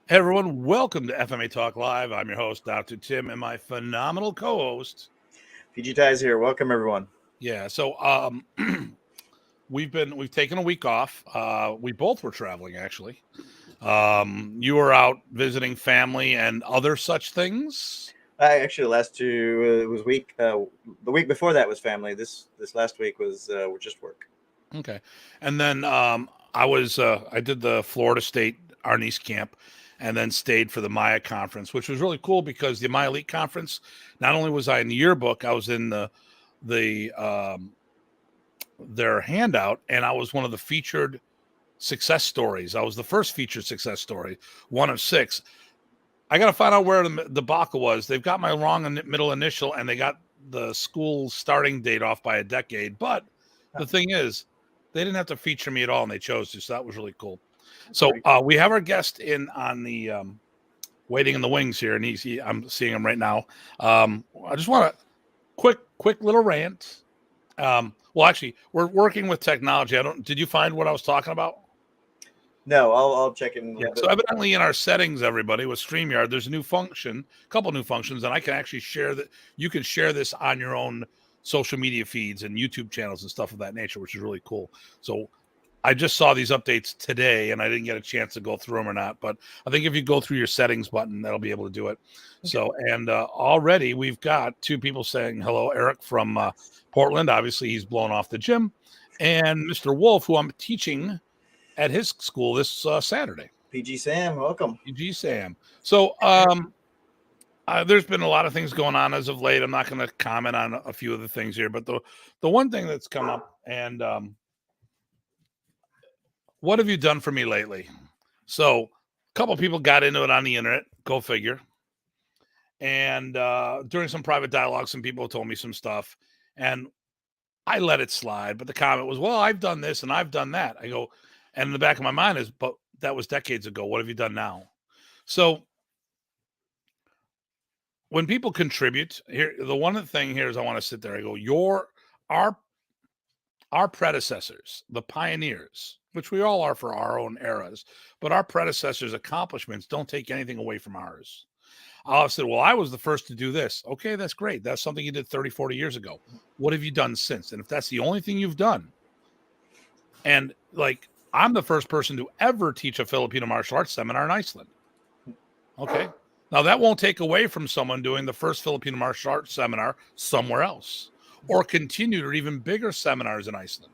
Hey everyone, welcome to FMA Talk Live. I'm your host, Dr. Tim, and my phenomenal co-host. PG Ties here. Welcome everyone. Yeah, so we've taken a week off. We both were traveling actually. You were out visiting family and other such things. I actually last two it was week. The week before that was family. This last week was just work. Okay, and then I did the Florida State Arnis camp, and then stayed for the Maya conference, which was really cool because the Maya Elite conference. Not only was I in the yearbook, I was in the their handout, and I was one of the featured success stories. I was the first featured success story, one of six. I got to find out where the debacle was. They've got my wrong middle initial, and they got the school starting date off by a decade. But the thing is, they didn't have to feature me at all, and they chose to. So that was really cool. So we have our guest in on the waiting in the wings here, and I'm seeing him right now. I just want a quick little rant. Well, actually, we're working with technology. Did you find what I was talking about? No, I'll check in. Yeah. So evidently, in our settings, everybody with StreamYard, there's a couple new functions, and I can actually share that. You can share this on your own social media feeds and YouTube channels and stuff of that nature, which is really cool. So I just saw these updates today, and I didn't get a chance to go through them or not. But I think if you go through your settings button, that'll be able to do it. Okay. So, and already we've got two people saying hello. Eric from Portland, obviously he's blown off the gym, and Mr. Wolf, who I'm teaching at his school this Saturday. PG Sam, welcome. PG Sam. So there's been a lot of things going on as of late. I'm not going to comment on a few of the things here, but the one thing that's come up, and what have you done for me lately? So a couple of people got into it on the internet, go figure. And during some private dialogue, some people told me some stuff, and I let it slide. But the comment was, well, I've done this and I've done that. I go, and in the back of my mind is, but that was decades ago. What have you done now? So when people contribute here, the one thing here is I want to sit there. I go, our predecessors, the pioneers, which we all are for our own eras, but our predecessors' accomplishments don't take anything away from ours. I'll say, well, I was the first to do this. Okay, that's great. That's something you did 30, 40 years ago. What have you done since? And if that's the only thing you've done, and like, I'm the first person to ever teach a Filipino martial arts seminar in Iceland. Okay. Now, that won't take away from someone doing the first Filipino martial arts seminar somewhere else, or continued or even bigger seminars in Iceland.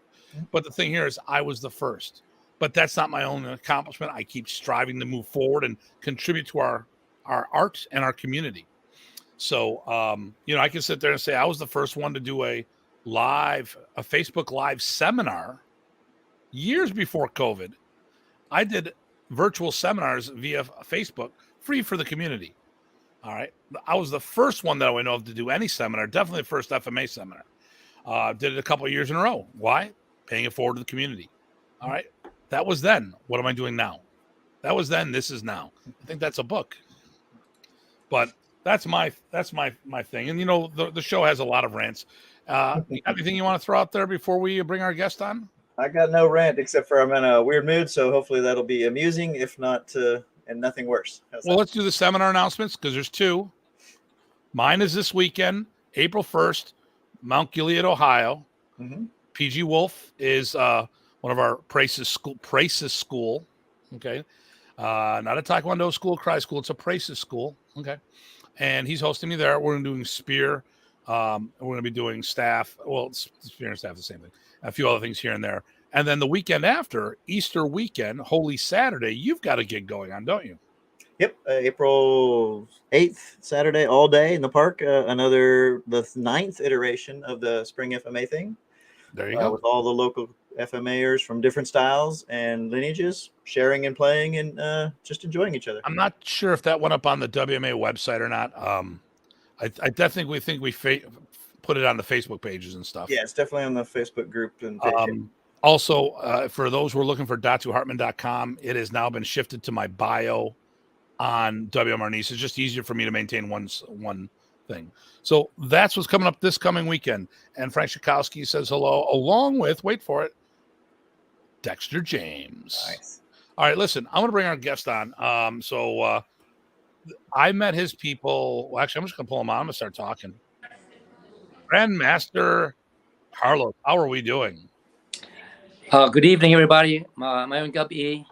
But the thing here is I was the first. But that's not my own accomplishment. I keep striving to move forward and contribute to our art and our community. So, I can sit there and say I was the first one to do a Facebook Live seminar years before COVID. I did virtual seminars via Facebook, free for the community. All right. I was the first one that I know of to do any seminar, definitely the first FMA seminar. Did it a couple of years in a row. Why? Paying it forward to the community. All right. That was then. What am I doing now? That was then. This is now. I think that's a book. But that's my thing. And, the show has a lot of rants. Anything you want to throw out there before we bring our guest on? I got no rant except for I'm in a weird mood, so hopefully that'll be amusing, if not, and nothing worse. Well, let's do the seminar announcements because there's two. Mine is this weekend, April 1st, Mount Gilead, Ohio. Mm-hmm. PG Wolf is one of our Praces school. Okay. Not a Taekwondo school, Cry school. It's a Praces school. Okay. And he's hosting me there. We're going to be doing spear. We're going to be doing staff. Well, spear and staff, the same thing. A few other things here and there. And then the weekend after, Easter weekend, Holy Saturday, you've got a gig going on, don't you? Yep. April 8th, Saturday, all day in the park. The 9th iteration of the Spring FMA thing. There you go. With all the local FMAers from different styles and lineages, sharing and playing and just enjoying each other. I'm not sure if that went up on the WMA website or not. I definitely think we put it on the Facebook pages and stuff. Yeah, it's definitely on the Facebook group. And also, for those who are looking for DatuHartman.com, it has now been shifted to my bio on WMRNIS. It's just easier for me to maintain one thing. So that's what's coming up this coming weekend. And Frank Shakowski says hello, along with, wait for it, Dexter James. Nice. All right, listen, I'm going to bring our guest on. I met his people. Well, actually, I'm just going to pull him on. I'm going to start talking. Grandmaster Carlos, how are we doing? Good evening, everybody. My own Gub E.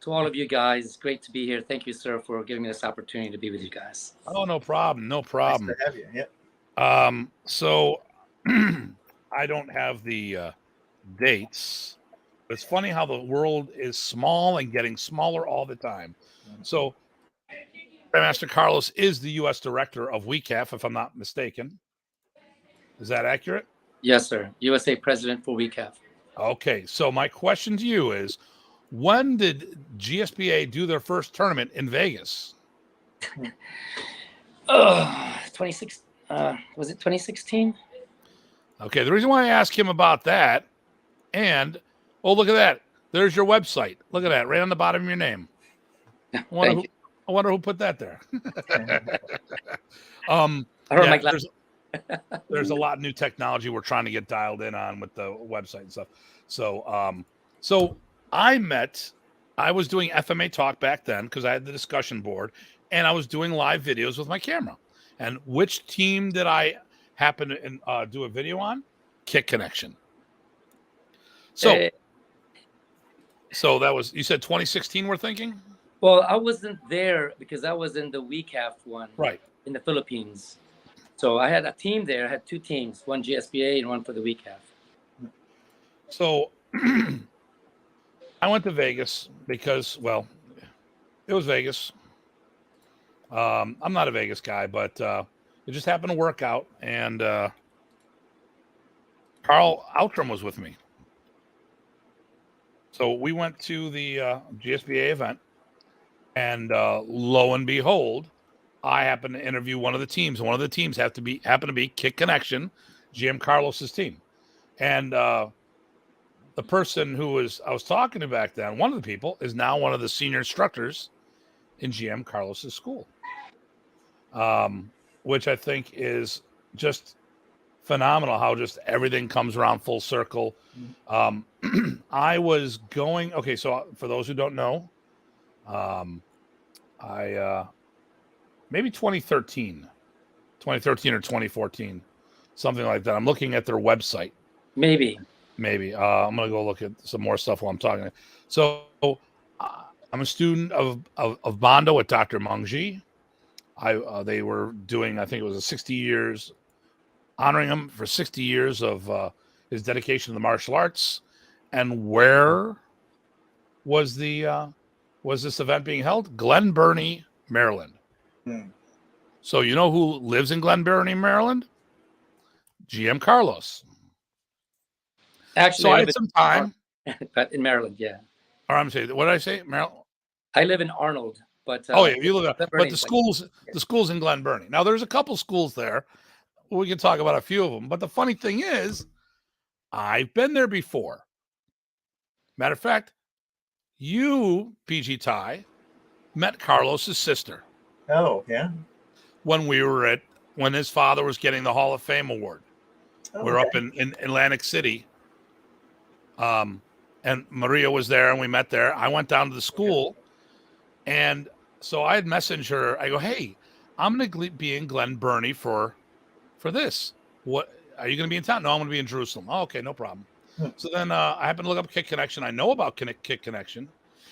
To all of you guys, it's great to be here. Thank you, sir, for giving me this opportunity to be with you guys. Oh, no problem. No problem. Nice to have you. Yep. So I don't have the dates. It's funny how the world is small and getting smaller all the time. So Grandmaster Carlos is the U.S. director of WEKAF, if I'm not mistaken. Is that accurate? Yes, sir. USA president for WEKAF. Okay, so my question to you is, when did GSBA do their first tournament in Vegas? 26. Was it 2016? Okay, the reason why I ask him about that, and oh, look at that. There's your website. Look at that, right on the bottom of your name. I wonder who put that there. There's a lot of new technology we're trying to get dialed in on with the website and stuff. So I was doing FMA Talk back then because I had the discussion board, and I was doing live videos with my camera. And which team did I happen to do a video on? Kick Connection. So that was, you said 2016 we're thinking? Well, I wasn't there because I was in the WEKAF one, right, in the Philippines. So I had a team there. I had two teams, one GSBA and one for the WEKAF. So I went to Vegas because, well, it was Vegas. I'm not a Vegas guy, but it just happened to work out. And Carl Outram was with me. So we went to the GSBA event, and lo and behold, I happened to interview one of the teams. One of the teams happened to be Kick Connection, GM Carlos's team. And the person I was talking to back then, one of the people, is now one of the senior instructors in GM Carlos's school, which I think is just phenomenal how just everything comes around full circle. I was going, okay, so for those who don't know, maybe 2013 or 2014, something like that. I'm looking at their website. Maybe. I'm going to go look at some more stuff while I'm talking. So I'm a student of Bondo with Dr. Mangji. They were doing, I think it was 60 years, honoring him for 60 years of his dedication to the martial arts. And where was this event being held? Glen Burnie, Maryland. So you know who lives in Glen Burnie, Maryland? GM Carlos. Actually, so I had some time. But in Maryland, yeah. Or I'm saying, what did I say? Maryland. I live in Arnold, but you live there. But the schools in Glen Burnie. Now there's a couple schools there. We can talk about a few of them. But the funny thing is, I've been there before. Matter of fact, you, PG Tye, met Carlos's sister. Oh, yeah. When his father was getting the Hall of Fame award. We're up in Atlantic City. And Maria was there, and we met there. I went down to the school, and so I had messaged her. I go, hey, I'm going to be in Glen Burnie for this. What, are you going to be in town? No, I'm going to be in Jerusalem. Oh, okay, no problem. So then I happened to look up Kick Connection. I know about Kick Connection.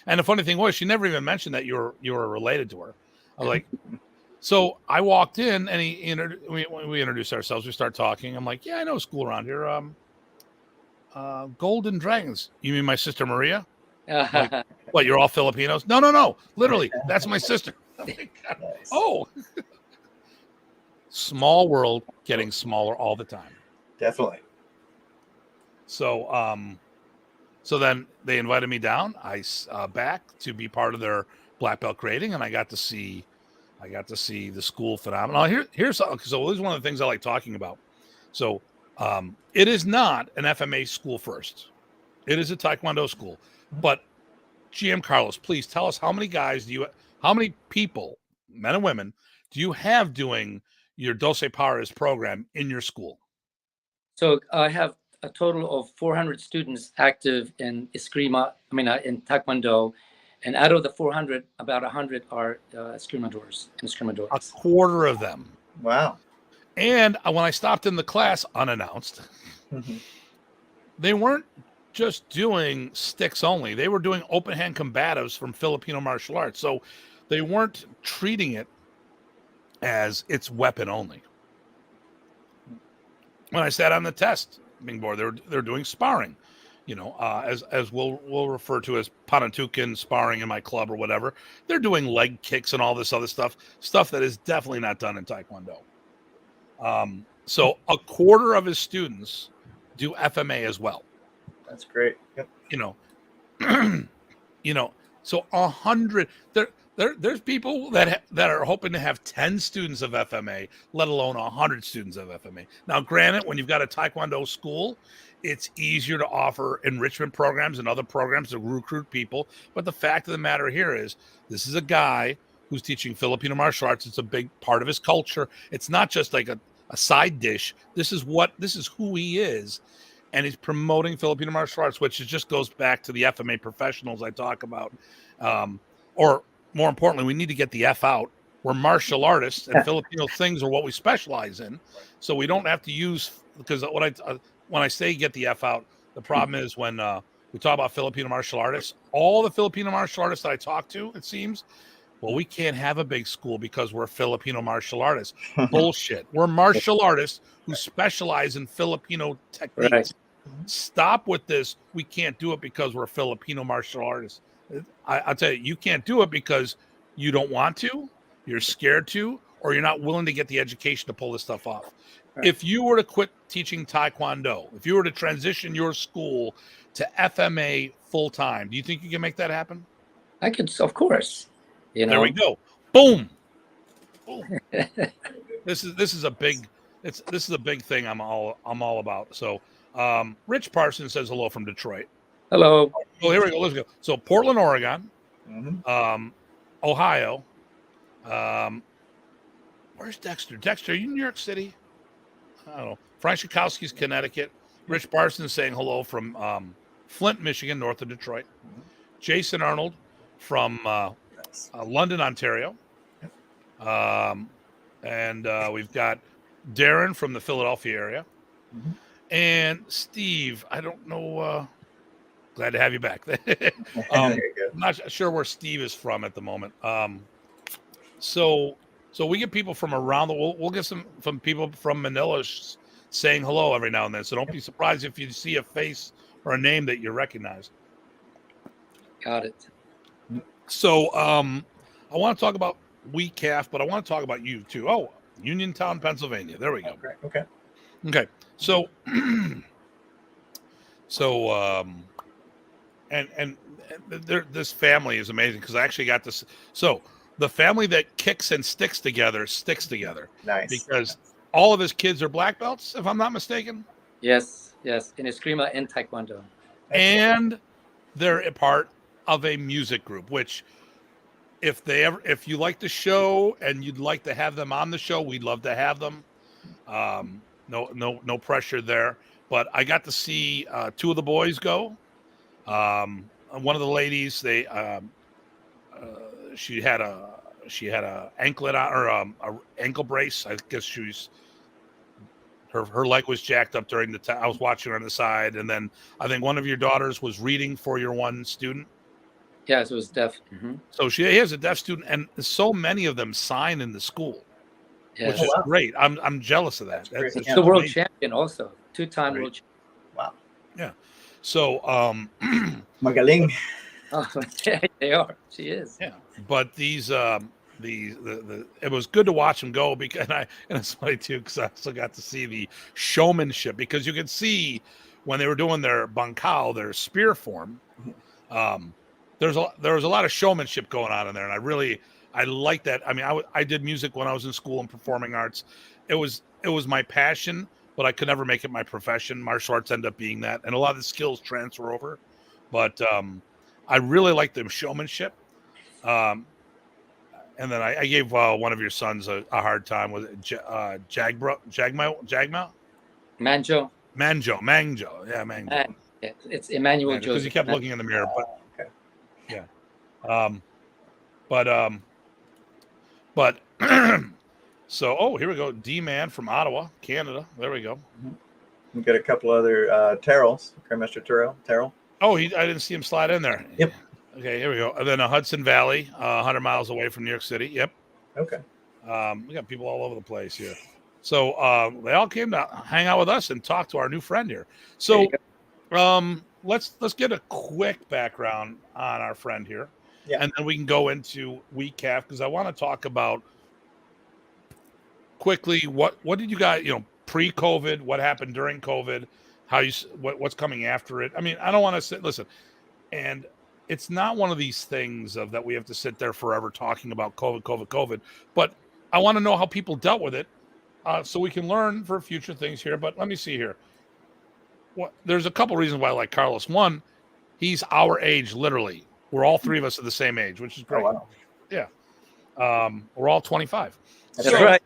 And the funny thing was, she never even mentioned that you were related to her. I was like, so I walked in, and we introduced ourselves. We start talking. I'm like, yeah, I know a school around here. Golden Dragons. You mean my sister Maria? Like, what, you're all Filipinos? No. Literally, that's my sister. Nice. Oh. Small world getting smaller all the time. Definitely. So then they invited me down. I back to be part of their black belt grading, and I got to see the school phenomenon. Here's so this is one of the things I like talking about. So it is not an FMA school first. It is a Taekwondo school. But GM Carlos, please tell us how many people, men and women, do you have doing your Doce Pares program in your school? So I have a total of 400 students active in Eskrima, in Taekwondo. And out of the 400, about 100 are Escrimadors and A Escrimadores. quarter of them. Wow. And when I stopped in the class unannounced, they weren't just doing sticks only. They were doing open hand combatives from Filipino martial arts. So they weren't treating it as it's weapon only. When I sat on the testing board, they're doing sparring, as we'll refer to as Patalinghug sparring in my club or whatever. They're doing leg kicks and all this other stuff that is definitely not done in Taekwondo. So a quarter of his students do FMA as well. That's great. Yep. So 100. There's people that are hoping to have 10 students of FMA, let alone 100 students of FMA. Now, granted, when you've got a Taekwondo school, it's easier to offer enrichment programs and other programs to recruit people. But the fact of the matter here is, this is a guy who's teaching Filipino martial arts. It's a big part of his culture. It's not just like a side dish. This is who he is. And he's promoting Filipino martial arts, which just goes back to the FMA professionals I talk about. Or more importantly, we need to get the F out. We're martial artists, and Filipino things are what we specialize in. So we don't have to use, because when I say get the F out, the problem is when we talk about Filipino martial artists, all the Filipino martial artists that I talk to, it seems, well, we can't have a big school because we're Filipino martial artists. Bullshit. We're martial artists who specialize in Filipino techniques. Right. Stop with this. We can't do it because we're Filipino martial artists. I'll tell you, you can't do it because you don't want to, you're scared to, or you're not willing to get the education to pull this stuff off. Right. If you were to quit teaching Taekwondo, if you were to transition your school to FMA full time, do you think you can make that happen? I could, of course. There we go. Boom. Boom. This is a big thing I'm all about. So Rich Parsons says hello from Detroit. Hello. Well, here we go. Let's go. So Portland, Oregon, Ohio. Where's Dexter? Dexter, are you in New York City? I don't know. Frank Schakowski's Connecticut. Rich Parsons saying hello from Flint, Michigan, north of Detroit. Jason Arnold from London, Ontario. And we've got Darren from the Philadelphia area. And Steve, I don't know. Glad to have you back. I'm not sure where Steve is from at the moment. So we get people from around the world. We'll get some from people from Manila saying hello every now and then. So don't be surprised if you see a face or a name that you recognize. Got it. So I want to talk about WEKAF, but I want to talk about you too. Oh, Uniontown, Pennsylvania. There we go. Okay. So and this family is amazing because I actually got this. So the family that kicks and sticks together. Nice. Because all of his kids are black belts, if I'm not mistaken. Yes. In Eskrima and Taekwondo. And they're a part of a music group, which if you like the show and you'd like to have them on the show, we'd love to have them. No pressure there. But I got to see two of the boys go. One of the ladies, she had a anklet on, or a ankle brace. I guess her leg was jacked up during the time. I was watching her on the side, and then I think one of your daughters was reading for your one student. Yes, it was deaf. So she has a deaf student, and so many of them sign in the school, which is great. I'm jealous of that. That's the world champion, also 2-time world champion. Wow. Yeah. So Magaling. Oh, they are. She is. Yeah. But these it was good to watch them go because and it's funny too because I also got to see the showmanship because you could see when they were doing their bangkao, their spear form. There was a lot of showmanship going on in there, and I like that. I mean, I did music when I was in school and performing arts. It was my passion, but I could never make it my profession. Martial arts ended up being that, and a lot of the skills transfer over. But I really like the showmanship. And then I gave one of your sons a hard time with Jagma? Manjo. Manjo. Yeah, Manjo. It's Emmanuel Because he Joseph. kept looking in the mirror, but Okay. yeah. But so here we go. D-Man from Ottawa, Canada. There we go. We got a couple other Terrells, Grandmaster Terrell. Oh, I didn't see him slide in there. Yep. Okay, here we go. And then Hudson Valley, 100 miles away from New York City. Yep. Okay. We got people all over the place here. So they all came to hang out with us and talk to our new friend here. So let's get a quick background on our friend here. Yeah. And then we can go into WEKAF, because I want to talk about quickly what did you guys, pre-COVID, what happened during COVID, what's coming after it. I mean, I don't want to listen, and it's not one of these things of that we have to sit there forever talking about COVID, but I want to know how people dealt with it, so we can learn for future things here. But let me see here. There's a couple reasons why I like Carlos. One, he's our age, literally. We're all three of us are the same age, which is great. Oh, wow. Yeah. We're all 25. That's right.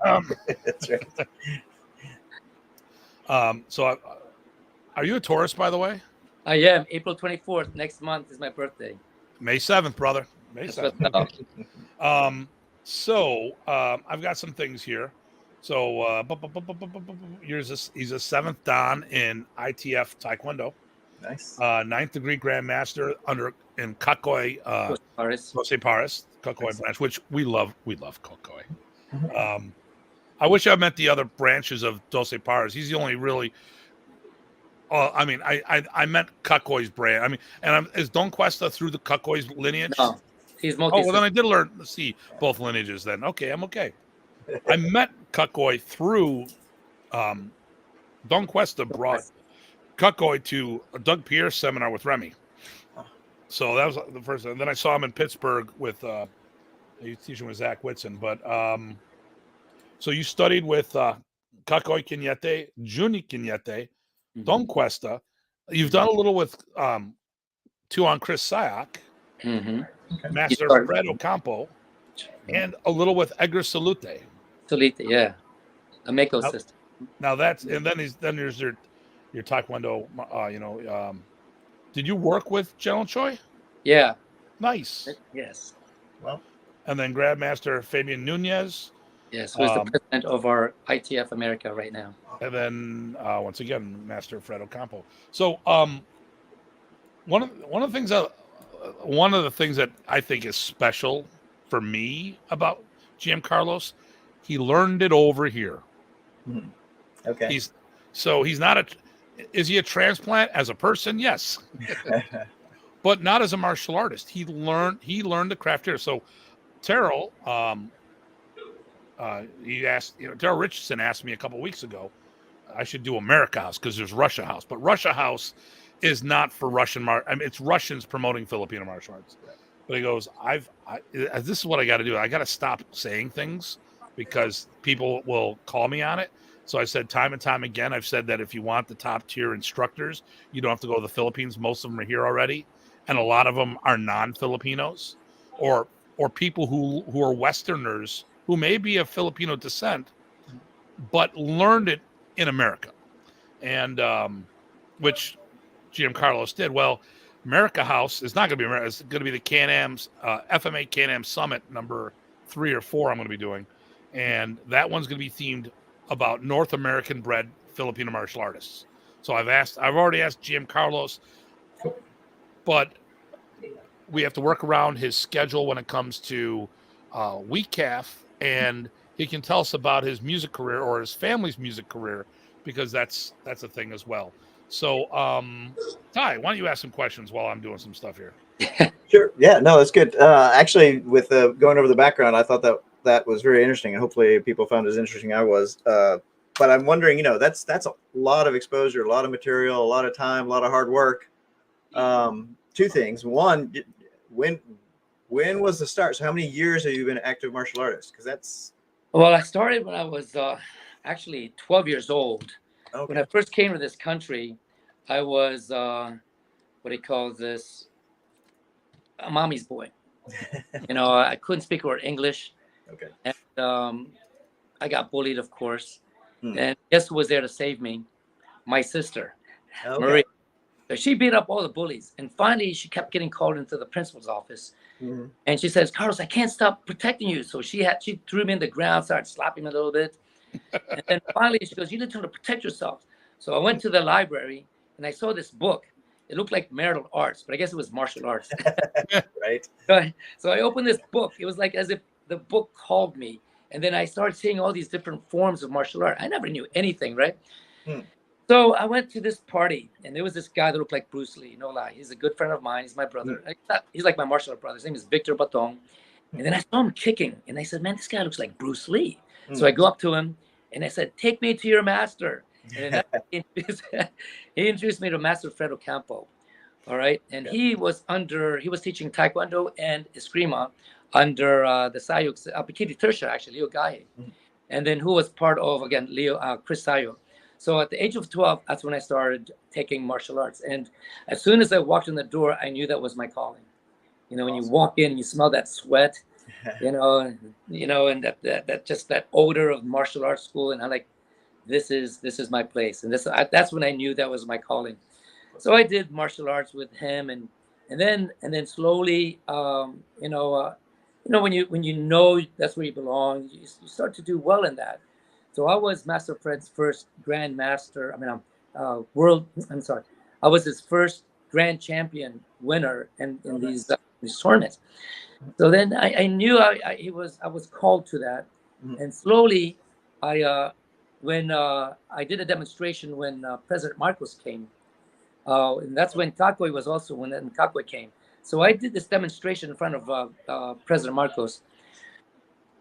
That's right. So are you a Taurus, by the way? I am. April 24th, next month, is my birthday. May 7th, brother. May That's 7th. what's up. I've got some things here. So he's a 7th Dan in ITF Taekwondo. Nice. 9th degree Grandmaster in Kakoi, Dosei Paris, Kakoi branch, which we love. We love Kakoi. I wish I met the other branches of Dosei Paris. He's the only really. I mean, I met Kakoi's brand. I mean, and is Don Cuesta through the Kakoi's lineage? No, he's multi. Oh, well, then I did learn to see both lineages. Then okay, I'm okay. I met Kakoi through Don Cuesta brought Kakoi to a Doug Pierce seminar with Remy. So that was the first. And then I saw him in Pittsburgh with he was teaching with Zach Whitson. But so you studied with Kakoi Kinyete, Juni Kinyete, Don Cuesta. You've done a little with Tuan Chris Sayak, Master Fred Ocampo, and a little with Edgar Salute. Salute, yeah. A Mako system. Now that's, and then there's your Taekwondo, did you work with General Choi? Yeah. Nice. Yes. Well. And then Grandmaster Fabian Nunez. Yes, who's the president of our ITF America right now. And then once again, Master Fred Ocampo. So one of the things that I think is special for me about GM Carlos, he learned it over here. Okay. He's not is he a transplant as a person? Yes. But not as a martial artist. He learned the craft here. So Terrell, Terrell Richardson asked me a couple weeks ago, I should do America House because there's Russia House, but Russia House is not for Russian it's Russians promoting Filipino martial arts. But he goes, this is what I got to do. I got to stop saying things because people will call me on it. So I said time and time again, I've said that if you want the top tier instructors, you don't have to go to the Philippines. Most of them are here already. And a lot of them are non-Filipinos or people who are Westerners who may be of Filipino descent, but learned it in America. And which GM Carlos did. Well, America House is not going to be America. It's going to be the Can-Am's FMA Can-Am Summit number 3 or 4 I'm going to be doing. And that one's going to be themed about North American bred Filipino martial artists. So I've already asked GM Carlos, but we have to work around his schedule when it comes to WEKAF, and he can tell us about his music career or his family's music career, because that's a thing as well. So, Ty, why don't you ask some questions while I'm doing some stuff here? Sure. Yeah, no, that's good. Actually, with going over the background, I thought that was very interesting, and hopefully people found it as interesting as I was. But I'm wondering, that's a lot of exposure, a lot of material, a lot of time, a lot of hard work. 2 things. One, when was the start? So how many years have you been an active martial artist? Because that's... Well, I started when I was actually 12 years old. Okay. When I first came to this country, I was, what do you call this? A mommy's boy. I couldn't speak a word English. Okay. And I got bullied, of course. And guess who was there to save me? my sister, Okay. Marie. So she beat up all the bullies. And finally, she kept getting called into the principal's office. Mm-hmm. And she says, Carlos, I can't stop protecting you. So she threw me in the ground, started slapping me a little bit. And then finally, she goes, you need to protect yourself. So I went to the library and I saw this book. It looked like marital arts, but I guess it was martial arts. Right. So I opened this book. It was like as if the book called me. And then I started seeing all these different forms of martial art. I never knew anything, right? Hmm. So I went to this party, and there was this guy that looked like Bruce Lee. No lie, he's a good friend of mine. He's my brother. He's like my martial art brother. His name is Victor Botting. And then I saw him kicking, and I said, "Man, this guy looks like Bruce Lee." So I go up to him, and I said, "Take me to your master." And then he introduced me to Master Fred Ocampo. All right, and he was teaching Taekwondo and Eskrima under the Sayuk Pikiti Tersha, actually Leo Gaye, and then who was part of again Chris Sayo. So at the age of 12, that's when I started taking martial arts. And as soon as I walked in the door, I knew that was my calling. You know, when you walk in, you smell that sweat, and that just that odor of martial arts school, and I'm like, this is my place, and that's when I knew that was my calling. So I did martial arts with him, and then slowly, when you know that's where you belong, you start to do well in that. So I was Master Fred's first Grand Master. I was his first Grand Champion winner in these tournaments. So then I knew I was called to that, and slowly, when I did a demonstration when President Marcos came, and that's when Kakwe was also when Kakwe came. So I did this demonstration in front of President Marcos.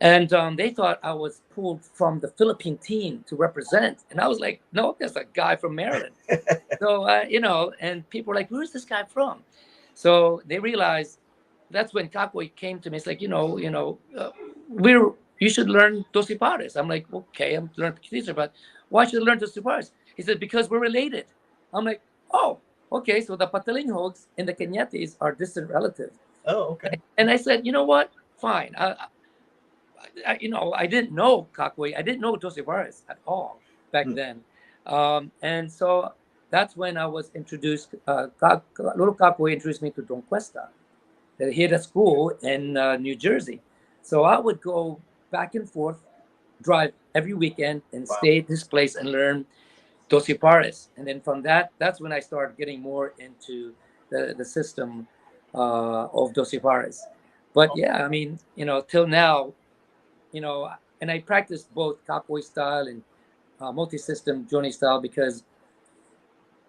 And they thought I was pulled from the Philippine team to represent. And I was like, no, there's a guy from Maryland. So, and people were like, where's this guy from? So they realized that's when Kakwe came to me. It's like, you should learn Dos Pares. I'm like, okay, I'm learning Pakistani, but why should I learn Dos Pares? He said, because we're related. I'm like, oh, okay. So the Patalinghugs and the Kenyatis are distant relatives. Oh, okay. And I said, you know what? Fine. I didn't know Kakwe. I didn't know Dos Pares at all back then. And so that's when I was introduced. Little Kakwe introduced me to Don Cuesta. He had a school in New Jersey. So I would go back and forth, drive every weekend, and stay at this place and learn Dos Pares. And then from that's when I started getting more into the system of Dos Pares. But yeah, I mean, till now, and I practiced both Kakwe style and multi-system Johnny style because,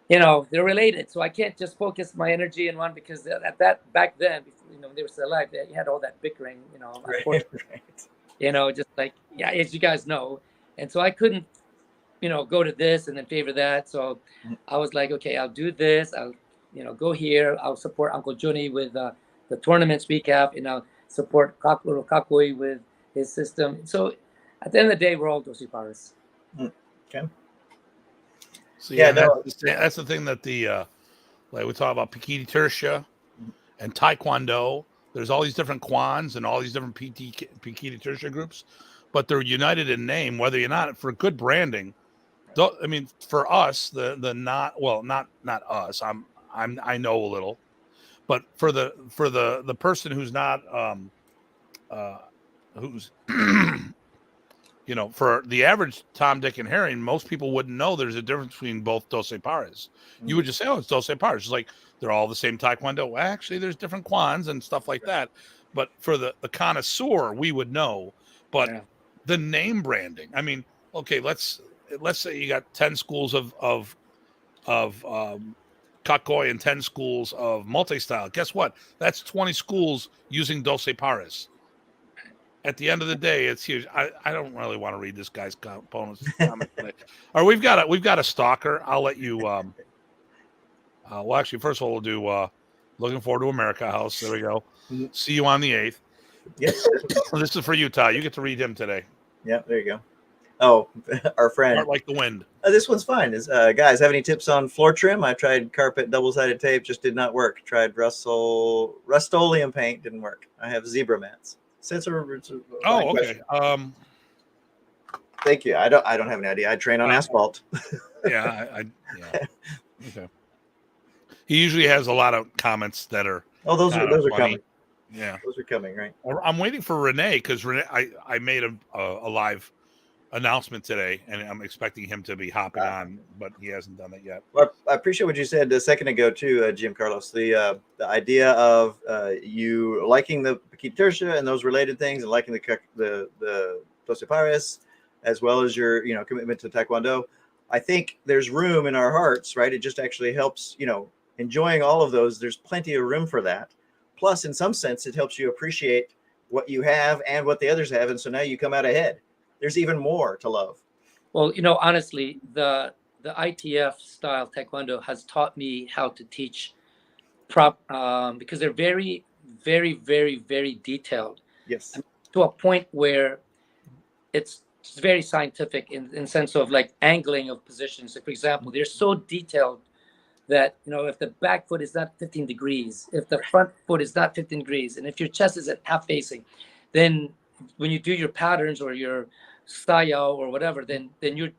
they're related. So I can't just focus my energy in one because at that back then, before, they were still alive, you had all that bickering, Right. just like, yeah, as you guys know. And so I couldn't, go to this and then favor that. So I was like, okay, I'll do this. I'll, go here. I'll support Uncle Johnny with the tournaments WEKAF, and I'll support little Kakwe with his system. So at the end of the day, we're all Dos Pares. Okay. So that's the thing that like we talk about Pikiti Tersha and Taekwondo. There's all these different Kwans and all these different Pikiti Tersha groups, but they're united in name. Whether you're not for good branding, I mean, for us, not us. I know a little, but for the person who's not who's for the average Tom, Dick, and Harry, most people wouldn't know there's a difference between both Dos Pares. You would just say, oh, it's Dos Pares. It's like they're all the same Taekwondo. Well, actually, there's different Kwans and stuff like that. But for the connoisseur, we would know. But the name branding, I mean, okay, let's say you got 10 schools of Kakoi and 10 schools of multi-style. Guess what? That's 20 schools using Dos Pares. At the end of the day, it's huge. I don't really want to read this guy's components. Or we've got a stalker. I'll let you. Well, actually, first of all, we'll do. Looking forward to America House. There we go. See you on the 8th. Yes. This is for you, Ty. You get to read him today. Yeah, there you go. Oh, our friend. Start like the wind. This one's fine. Guys, have any tips on floor trim? I tried carpet double-sided tape, just did not work. Tried Rust-Oleum paint, didn't work. I have zebra mats. Okay. Thank you. I don't have any idea. I train on asphalt. Yeah. Okay. He usually has a lot of comments that are those kind are of funny. coming. Yeah, Those are coming, right? I'm waiting for Renee because Renee, I made a live announcement today, and I'm expecting him to be hopping on, but he hasn't done it yet. Well, I appreciate what you said a second ago too, Jim Carlos. The idea of you liking the Paquita Tertia and those related things, and liking the Doce Pares, as well as your commitment to Taekwondo. I think there's room in our hearts, right? It just actually helps, enjoying all of those. There's plenty of room for that. Plus, in some sense, it helps you appreciate what you have and what the others have, and so now you come out ahead. There's even more to love. Well, honestly, the ITF style Taekwondo has taught me how to teach because they're very, very, very, very detailed. Yes. To a point where it's very scientific in sense of like angling of positions. So for example, they're so detailed that if the back foot is not 15 degrees, if the front foot is not 15 degrees, and if your chest is at half facing, then when you do your patterns or your style or whatever, then you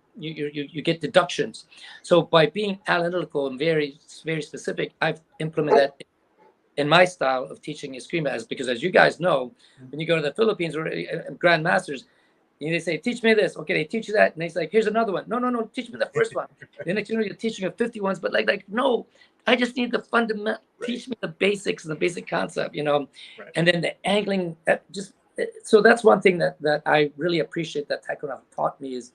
get deductions. So by being analytical and very, very specific, I've implemented that in my style of teaching Eskrima, because as you guys know, when you go to the Philippines or grandmasters, they say, teach me this. Okay, they teach you that. And he's like, here's another one. No, teach me the first one. Then next you're teaching of 50 ones. But like, no, I just need the fundamental, teach me the basics and the basic concept, And then the angling, so that's one thing that I really appreciate that Taekwondo taught me, is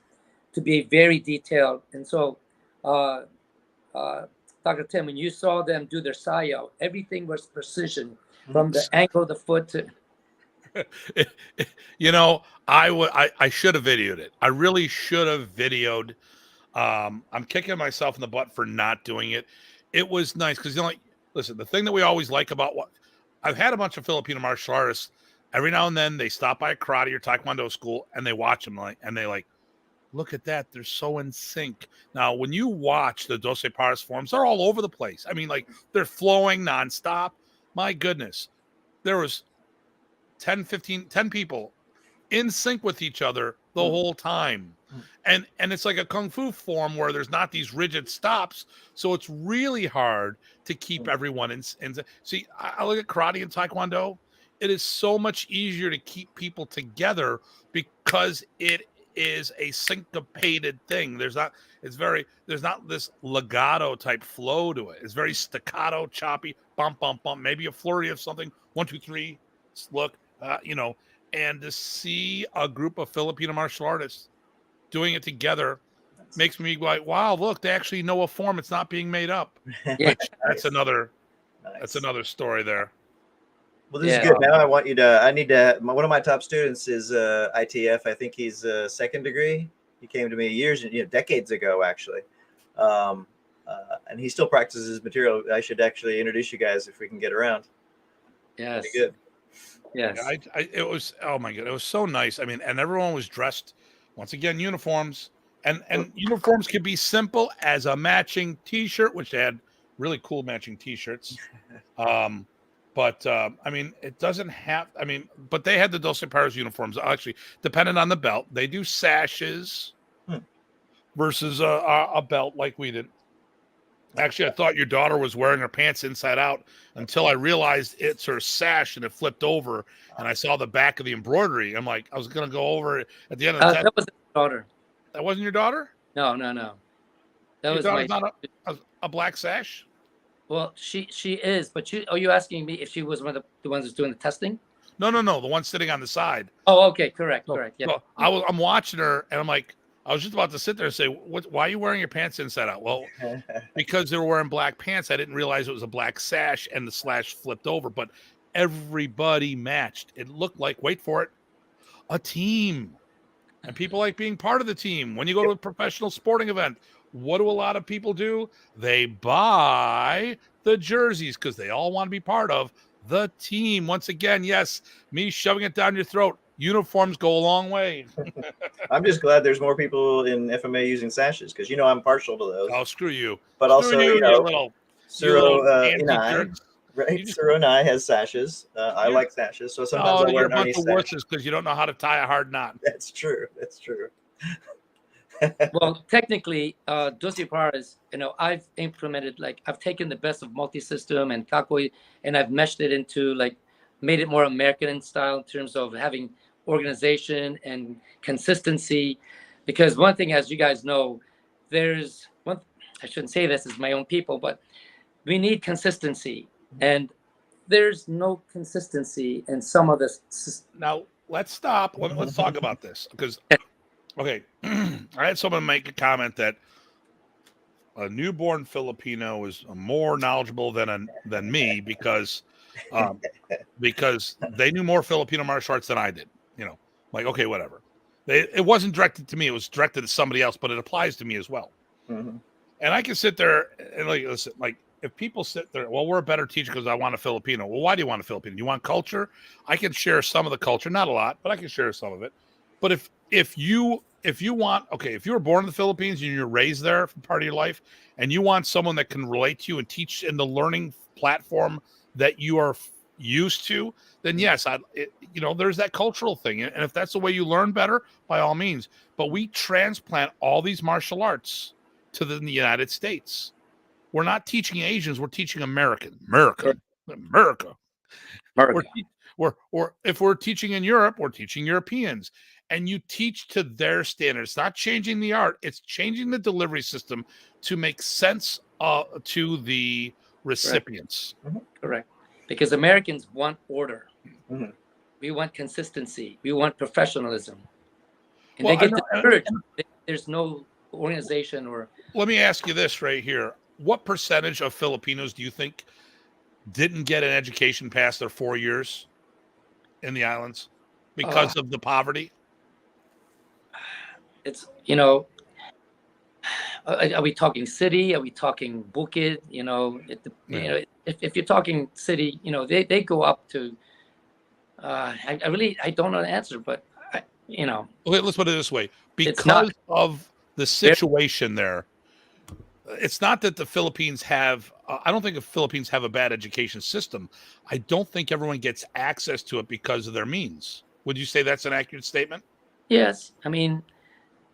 to be very detailed. And so, Dr. Tim, when you saw them do their sayo, everything was precision from the angle of the foot to... I should have videoed it. I really should have videoed. I'm kicking myself in the butt for not doing it. It was nice because listen, the thing that we always like about what I've had a bunch of Filipino martial artists. Every now and then they stop by a karate or taekwondo school and they watch them and they like, look at that, they're so in sync. Now, when you watch the Doce Pares forms, they're all over the place. I mean, like they're flowing nonstop. My goodness, there was 10 people in sync with each other the whole time. And it's like a kung fu form where there's not these rigid stops, so it's really hard to keep everyone in. See, I look at karate and taekwondo. It is so much easier to keep people together because it is a syncopated thing. There's not this legato type flow to it. It's very staccato, choppy, bump, bump, bump, maybe a flurry of something. 1, 2, 3, look, and to see a group of Filipino martial artists doing it together makes me like, wow, look, they actually know a form. It's not being made up. That's another story there. Well, this is good. Now one of my top students is ITF. I think he's second degree. He came to me decades ago, actually. And he still practices his material. I should actually introduce you guys if we can get around. Yes. Pretty good. Yes. It was, oh my God, it was so nice. I mean, and everyone was dressed, once again, uniforms. And uniforms could be simple as a matching T-shirt, which they had really cool matching T-shirts. But I mean, it doesn't have. I mean, but they had the Doce Pares uniforms. Actually, depending on the belt, they do sashes versus a belt like we did. Actually, I thought your daughter was wearing her pants inside out until I realized it's her sash and it flipped over, and I saw the back of the embroidery. I'm like, I was gonna go over it at the end of the test. That was my daughter. That wasn't your daughter? No. That was my. Not a black sash. Well, she is, but are you asking me if she was one of the ones that's doing the testing? No, the one sitting on the side. Oh, okay, correct. Yeah. So I'm watching her, and I'm like, I was just about to sit there and say, why are you wearing your pants inside out? Well, because they were wearing black pants, I didn't realize it was a black sash, and the slash flipped over. But everybody matched. It looked like, wait for it, a team. And people like being part of the team. When you go to a professional sporting event, what do a lot of people do? They buy the jerseys because they all want to be part of the team. Once again, yes, me shoving it down your throat. Uniforms go a long way. I'm just glad there's more people in FMA using sashes because I'm partial to those. Oh, screw you! But screw also, you little Inai, right? Suro Inai has sashes. I like sashes, so sometimes I wear a bunch of wusses because you don't know how to tie a hard knot. That's true. Well, technically, Doce Paras, I've implemented, like, I've taken the best of multi-system and Kakoi, and I've meshed it into, like, made it more American in style in terms of having organization and consistency. Because one thing, as you guys know, there's one, I shouldn't say this as my own people, but we need consistency. And there's no consistency in some of this. Now, let's stop. Let's talk about this because, okay, I had someone make a comment that a newborn Filipino is more knowledgeable than me because they knew more Filipino martial arts than I did. Like, okay, whatever. It wasn't directed to me; it was directed to somebody else, but it applies to me as well. Mm-hmm. And I can sit there and listen, if people sit there, well, we're a better teacher because I want a Filipino. Well, why do you want a Filipino? You want culture? I can share some of the culture, not a lot, but I can share some of it. But if you want, okay, if you were born in the Philippines and you're raised there for part of your life, and you want someone that can relate to you and teach in the learning platform that you are used to, then yes, there's that cultural thing. And if that's the way you learn better, by all means. But we transplant all these martial arts to the United States. We're not teaching Asians. We're teaching America. Or if we're teaching in Europe, we're teaching Europeans. And you teach to their standards. It's not changing the art. It's changing the delivery system to make sense to the recipients. Correct. Because Americans want order. Mm-hmm. We want consistency. We want professionalism. And they get discouraged. There's no organization or... Let me ask you this right here. What percentage of Filipinos do you think didn't get an education past their 4 years in the islands because of the poverty? It's, are we talking city? Are we talking Bukid? If you're talking city, they go up to, I don't know the answer, but Okay, let's put it this way. Because of the situation there, it's not that the Philippines have, I don't think the Philippines have a bad education system. I don't think everyone gets access to it because of their means. Would you say that's an accurate statement? Yes. I mean,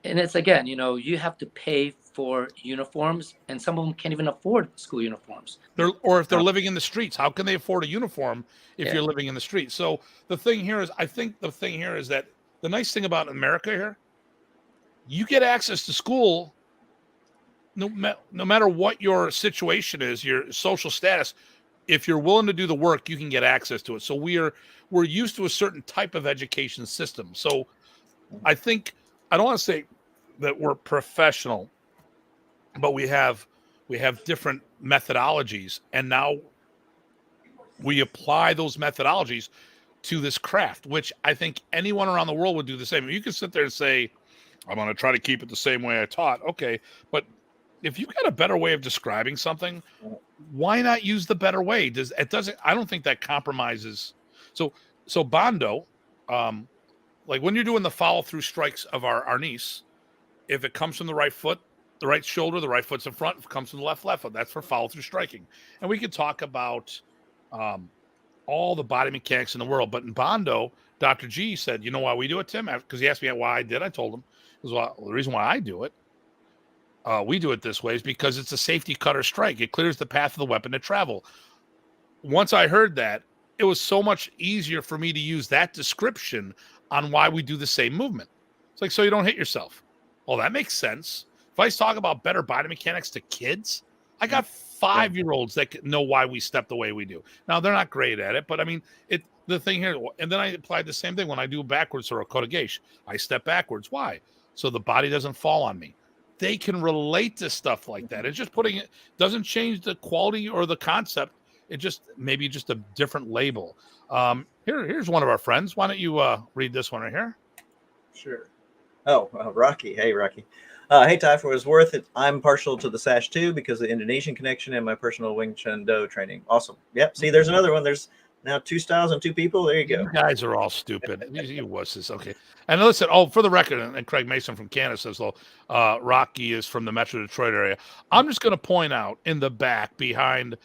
and it's, again, you have to pay for uniforms, and some of them can't even afford school uniforms. Or if they're living in the streets, how can they afford a uniform if you're living in the streets? So the thing here is, I think the thing here is that the nice thing about America here, you get access to school no matter what your situation is, your social status. If you're willing to do the work, you can get access to it. So we're used to a certain type of education system. So I think, I don't want to say that we're professional, but we have different methodologies, and now we apply those methodologies to this craft, which I think anyone around the world would do the same. You can sit there and say, I'm going to try to keep it the same way I taught. Okay, but if you've got a better way of describing something, why not use the better way? I don't think that compromises. So Bando, like when you're doing the follow through strikes of our Arnis, if it comes from the right foot, the right shoulder, the right foot's in front. If it comes from the left foot, that's for follow through striking. And we could talk about all the body mechanics in the world. But in Bando, Dr. G said, you know why we do it, Tim? Because he asked me why I did. I told him, the reason why I do it, we do it this way, is because it's a safety cutter strike. It clears the path of the weapon to travel. Once I heard that, it was so much easier for me to use that description on why we do the same movement. It's like, so you don't hit yourself. Well, that makes sense. If I talk about better body mechanics to kids, I got 5-year-olds that know why we step the way we do. Now, they're not great at it, but I mean, the thing here, and then I applied the same thing when I do backwards or a kotegesh. I step backwards. Why? So the body doesn't fall on me. They can relate to stuff like that. It's just putting it, doesn't change the quality or the concept. It just, maybe just a different label. Here's one of our friends. Why don't you read this one right here? Sure. Oh, Rocky. Hey, Rocky. Hey, Ty, for what it's worth it, I'm partial to the Sash too because of the Indonesian connection and my personal Wing Chun Do training. Awesome. Yep. See, there's another one. There's now 2 styles and 2 people. There you go. You guys are all stupid. You wusses. Okay. And listen, for the record, and Craig Mason from Canada says, Rocky is from the Metro Detroit area. I'm just going to point out in the back behind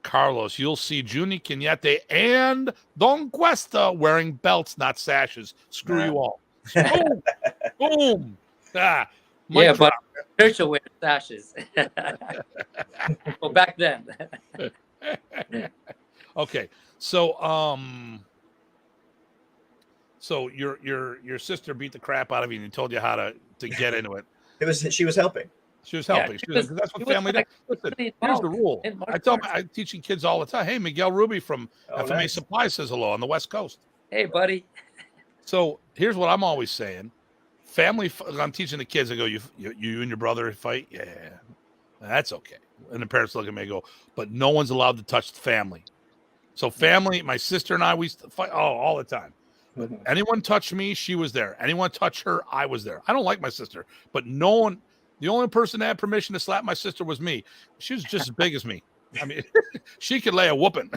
Carlos, you'll see Juni Cañete and Don Cuesta wearing belts, not sashes. Screw you all. Boom. Boom. Yeah, drop. but church wear sashes. Well, back then. Okay, so so your sister beat the crap out of you and told you how to get into it. She was helping. She was Yeah, helping. She was, that's she what was family does. like Listen, really here's the involved rule. in martial I tell arts. I'm teaching kids all the time. Hey, Miguel Ruby from Oh, FMA nice. Supply says hello on the West Coast. Hey, buddy. So here's what I'm always saying. I'm teaching the kids. I go, you and your brother fight? Yeah, that's okay. And the parents look at me and go, but no one's allowed to touch the family. So family, my sister and I, we used to fight all the time. But anyone touched me, she was there. Anyone touched her, I was there. I don't like my sister, but no one, the only person that had permission to slap my sister was me. She was just as big as me. I mean, she could lay a whooping.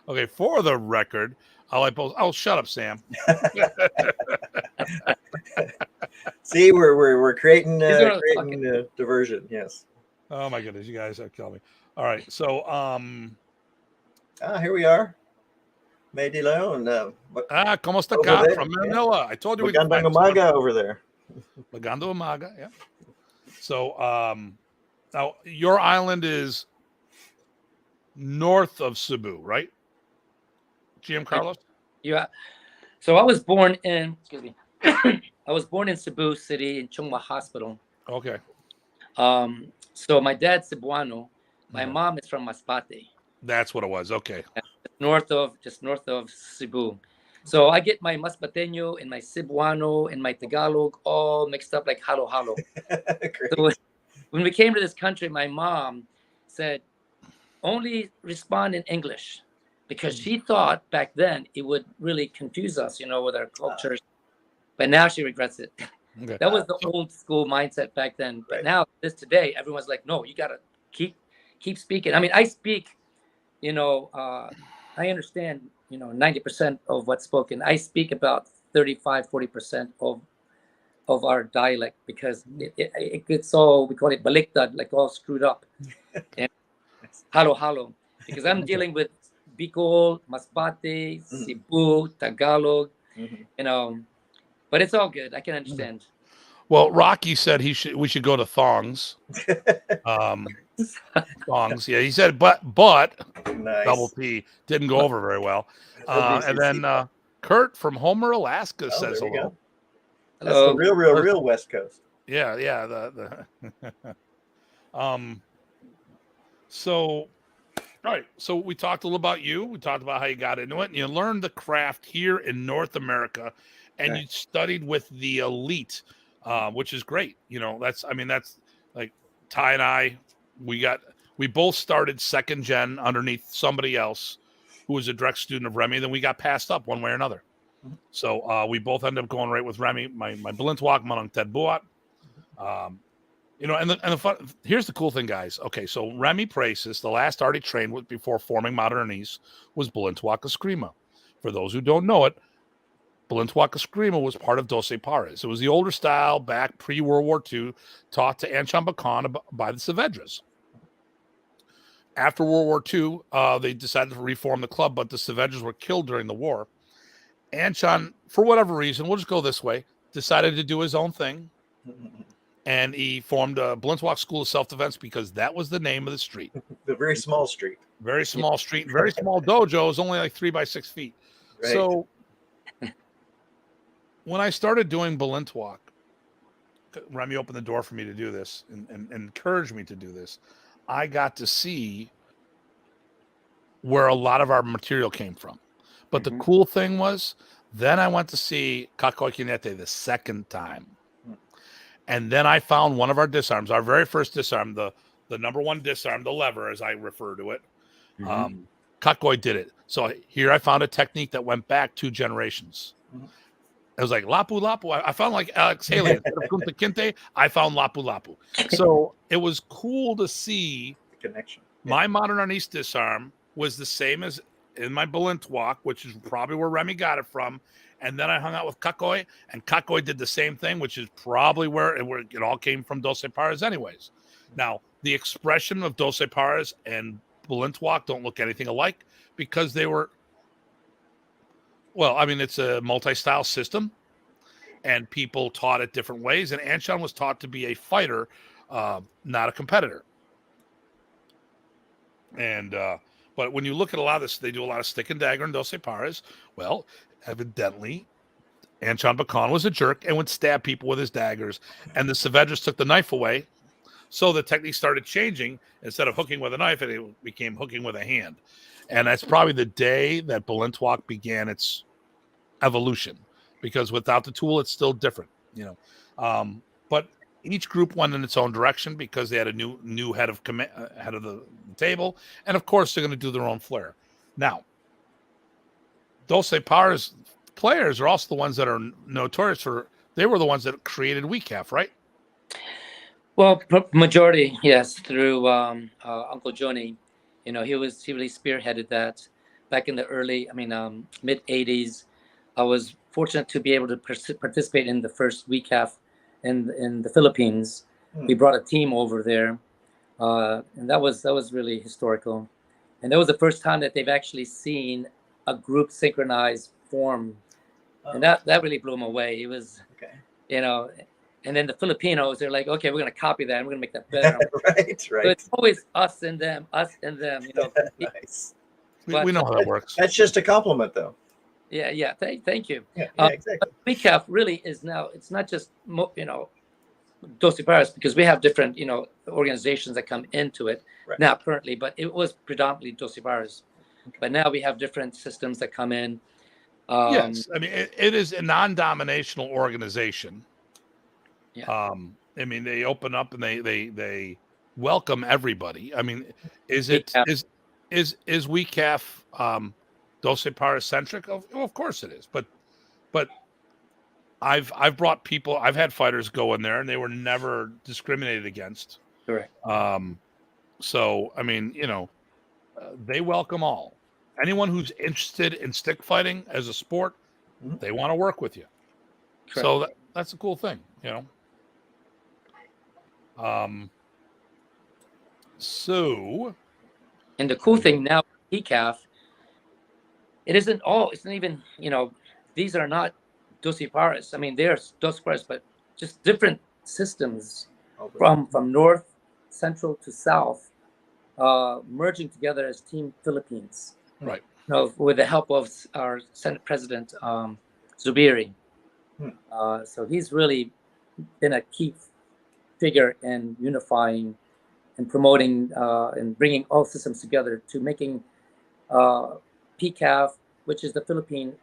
Okay, for the record, oh, shut up, Sam. See, we're creating creating diversion. Yes. Oh my goodness, you guys are killing me. All right, so here we are. May de Leon. ¿Cómo está Over acá there, from yeah. Manila? I told you we Magandang umaga over there. Magandang umaga, yeah. So now your island is north of Cebu, right? GM Carlos? Yeah. So I was born in, excuse me. I was born in Cebu City in Chungma Hospital. Okay. So my dad's Cebuano. My Okay. mom is from Masbate. That's what it was. Okay. Just north of Cebu. So I get my Masbateño and my Cebuano and my Tagalog all mixed up like halo halo. So when we came to this country, my mom said, only respond in English, because she thought back then it would really confuse us, with our cultures. But now she regrets it. Okay. That was the old school mindset back then. But now today, everyone's like, no, you gotta keep speaking. I mean, I speak, I understand, 90% of what's spoken. I speak about 35-40% of our dialect, because it gets all, we call it baliktad, like all screwed up. And halo halo, because I'm dealing with Bicol, Masbate, Cebu, Tagalog, but it's all good. I can understand. Well, Rocky said we should go to thongs. Thongs, yeah. He said, but nice. double T didn't go over very well. And then Kurt from Homer, Alaska says hello. That's the real West Coast. Yeah. So, all right. So we talked a little about you. We talked about how you got into it, and you learned the craft here in North America, and you studied with the elite, which is great. That's like Ty and I. We both started second gen underneath somebody else who was a direct student of Remy. Then we got passed up one way or another. So we both ended up going right with Remy. My Blintwalk Punong Guro Tye Botting. And the fun, here's the cool thing, guys. Okay, so Remy Praces, the last art he trained with before forming Modern Arnis, was Blintwalk Eskrima. For those who don't know it, Blintwalk Eskrima was part of Doce Pares. It was the older style back pre-World War II, taught to Anchan Bacan by the Saavedras. After World War II, they decided to reform the club, but the Saavedras were killed during the war. Anchan, for whatever reason, we'll just go this way, decided to do his own thing. And he formed a Blintwalk School of Self-Defense because that was the name of the street. The very small street. Very small street, very small dojo. It was only like 3 by 6 feet. Right. So when I started doing Blintwalk, Remy opened the door for me to do this and encouraged me to do this. I got to see where a lot of our material came from. But the cool thing was, then I went to see Kakoy Kinete the second time. And then I found one of our disarms, our very first disarm, the number one disarm, the lever, as I refer to it. Kakoy did it. So here I found a technique that went back 2 generations. It was like Lapu Lapu. I found like Alex Haley. Instead of Kunta Kinte, I found Lapu Lapu. So it was cool to see the connection. My Modern Arnis disarm was the same as in my Blintwalk, which is probably where Remy got it from. And then I hung out with Kakoy, and Kakoy did the same thing, which is probably where it all came from Doce Pares anyways. Now, the expression of Doce Pares and Blintwalk don't look anything alike because they were, well, I mean, it's a multi-style system. and people taught it different ways. And Anshan was taught to be a fighter, not a competitor. And but when you look at a lot of this, they do a lot of stick and dagger and Doce Pares. Well, evidently, Anshan Bakan was a jerk and would stab people with his daggers. And the Saavedras took the knife away. So the technique started changing. Instead of hooking with a knife, it became hooking with a hand. And that's probably the day that Balintawak began its evolution, because without the tool, it's still different, but each group went in its own direction because they had a new head of head of the table. And of course, they're going to do their own flair. Now, Doce Pares players are also the ones that are notorious for, they were the ones that created WEKAF, right? Well, majority, yes, through Uncle Johnny. He really spearheaded that back in the mid '80s. I was fortunate to be able to participate in the first WEKAF in the Philippines. We brought a team over there, and that was really historical. And that was the first time that they've actually seen a group synchronized form, and that really blew them away. It was, and then the Filipinos, they're like, okay, we're going to copy that and we're going to make that better. Right. So it's always us and them. Nice. We know how that works. That's just a compliment, though. Yeah. Thank you. Yeah, exactly. WEKAF really is now, it's not just, Doce Pares, because we have different, organizations that come into it now currently, but it was predominantly Doce Pares. Okay. But now we have different systems that come in. Yes, it is a non-dominational organization. Yeah. They open up and they welcome everybody. Is WEKAF Doce Pares centric? Of course it is. But I've brought people. I've had fighters go in there and they were never discriminated against. Correct. So they welcome all. Anyone who's interested in stick fighting as a sport, they want to work with you. Correct. So that's a cool thing, So, and the cool thing now, WEKAF, it's not even, these are not Doce Pares. They're Doce Pares, but just different systems from north, central to south, merging together as Team Philippines. Right. With the help of our Senate President, Zubiri. So he's really been a key figure in unifying and promoting and bringing all systems together to making PCAF, which is the Philippine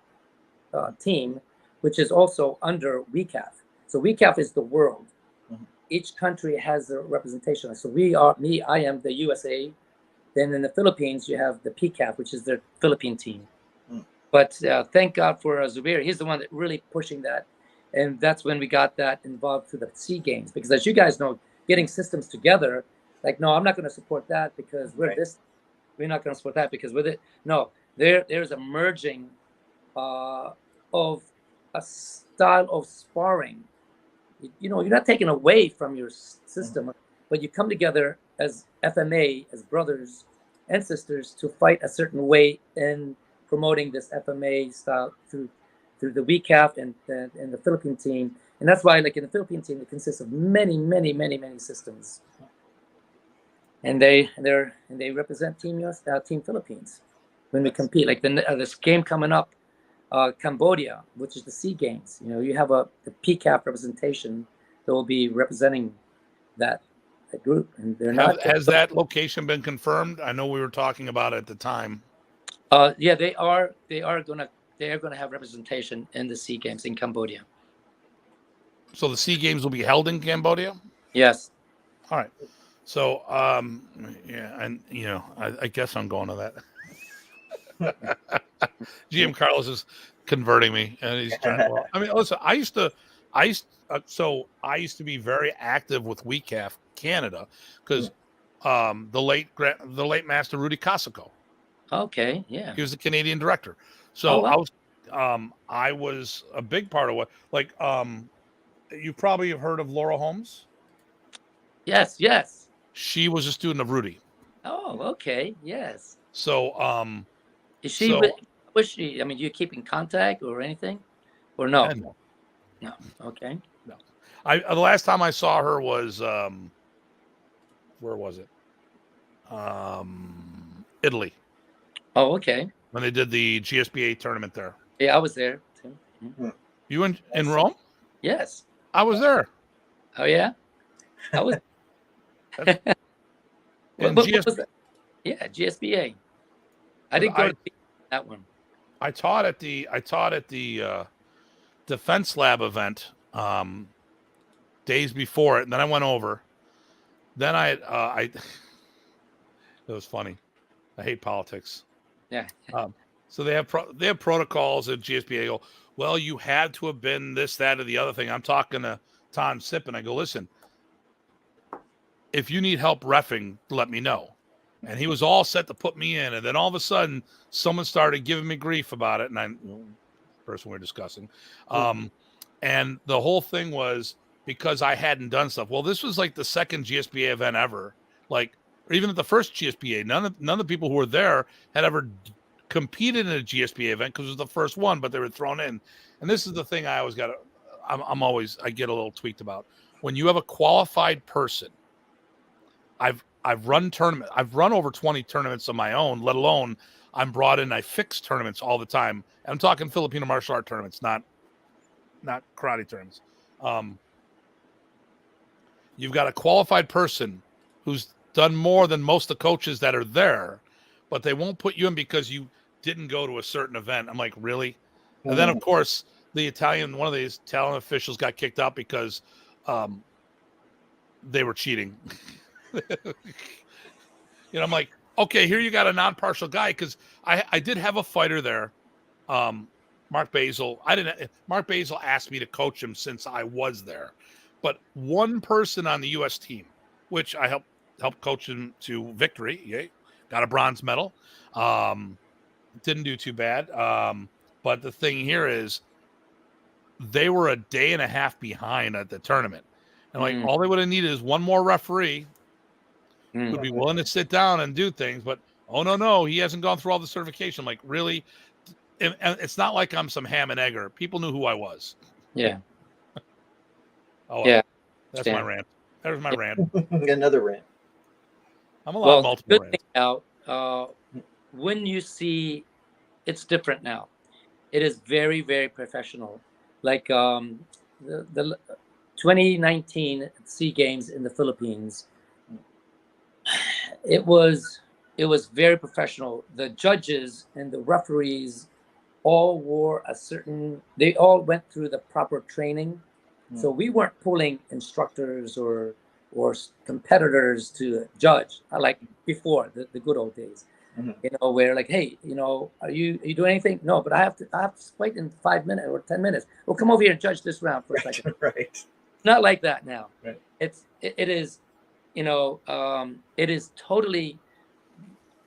team, which is also under WEKAF. So WEKAF is the world. Each country has a representation. So I am the USA. Then in the Philippines, you have the PCAF, which is the Philippine team. But thank God for Zubir. He's the one that really pushing that. And that's when we got that involved to the SEA Games. Because as you guys know, getting systems together, like, no, I'm not going to support that because we're this. We're not going to support that because with it. No, there's a merging of a style of sparring. You're not taken away from your system, but you come together as FMA, as brothers and sisters, to fight a certain way in promoting this FMA style through the WEKAF and the Philippine team. And that's why, like in the Philippine team, it consists of many systems. And they represent Team Philippines when we compete. Like this game coming up, Cambodia, which is the SEA Games. You have the PCAF representation that will be representing that group, and they're not. Has that location been confirmed? I know we were talking about it at the time. Yeah, they are gonna have representation in the SEA Games in Cambodia. So the SEA Games will be held in Cambodia? Yes. All right. So yeah, and I guess I'm going to that. GM Carlos is converting me, and he's trying. Listen, I used to be very active with WEKAF Canada because the late master Rudy Casico. Okay, yeah. He was the Canadian director. So I was a big part of what, you probably have heard of Laura Holmes. Yes. She was a student of Rudy. Oh, okay, yes. So is she? Was she? Do you keep in contact or anything, or no? No. Okay. No. The last time I saw her was where was it? Italy, Oh, okay. when they did the GSBA tournament there. Yeah, I was there too. Mhm. You in Rome? Yes. I was there. Oh, yeah. I was. That's- What, And what was that? Yeah, GSBA. I didn't go to that one. I taught at the Defense Lab event days before it, and then I went over. Then I it was funny. I hate politics. Yeah. So they have protocols at GSBA. Go, well, you had to have been this, that, or the other thing. I'm talking to Tom Sip, and I go, listen, if you need help reffing, let me know. And he was all set to put me in, and then all of a sudden, someone started giving me grief about it, and the person we were discussing, and the whole thing was because I hadn't done stuff. Well, this was like the second GSBA event ever, like, or even at the first GSBA. None of the people who were there had ever competed in a GSBA event because it was the first one, but they were thrown in. And this is the thing I always got. I get a little tweaked about when you have a qualified person. I've run tournament. I've run over 20 tournaments of my own, let alone I'm brought in. I fix tournaments all the time. And I'm talking Filipino martial art tournaments, not karate tournaments. You've got a qualified person who's done more than most of the coaches that are there, but they won't put you in because you didn't go to a certain event. I'm like, really? And then, of course, one of the Italian officials got kicked out because they were cheating. I'm like, okay, here you got a non-partial guy, because I did have a fighter there, Mark Basil. Mark Basil asked me to coach him since I was there, but one person on the U.S. team, which I helped coach him to victory. Yay, got a bronze medal. Didn't do too bad. But the thing here is, they were a day and a half behind at the tournament, and like all they would have needed is one more referee who'd be willing to sit down and do things. But no, he hasn't gone through all the certification. I'm like, really? And it's not like I'm some ham and egger. People knew who I was. Yeah. Yeah. That's my rant. There's my rant. Another rant. I'm allowed multiple rants. Now, when you see, it's different now. It is very, very professional. Like the 2019 SEA Games in the Philippines, it was very professional. The judges and the referees all wore they all went through the proper training. So we weren't pulling instructors or competitors to judge, like before the good old days. Where like, hey, are you doing anything? No, but I have to fight in 5 minutes or 10 minutes. Well, come over here and judge this round for a second. Right. Not like that now. Right. It is, it is totally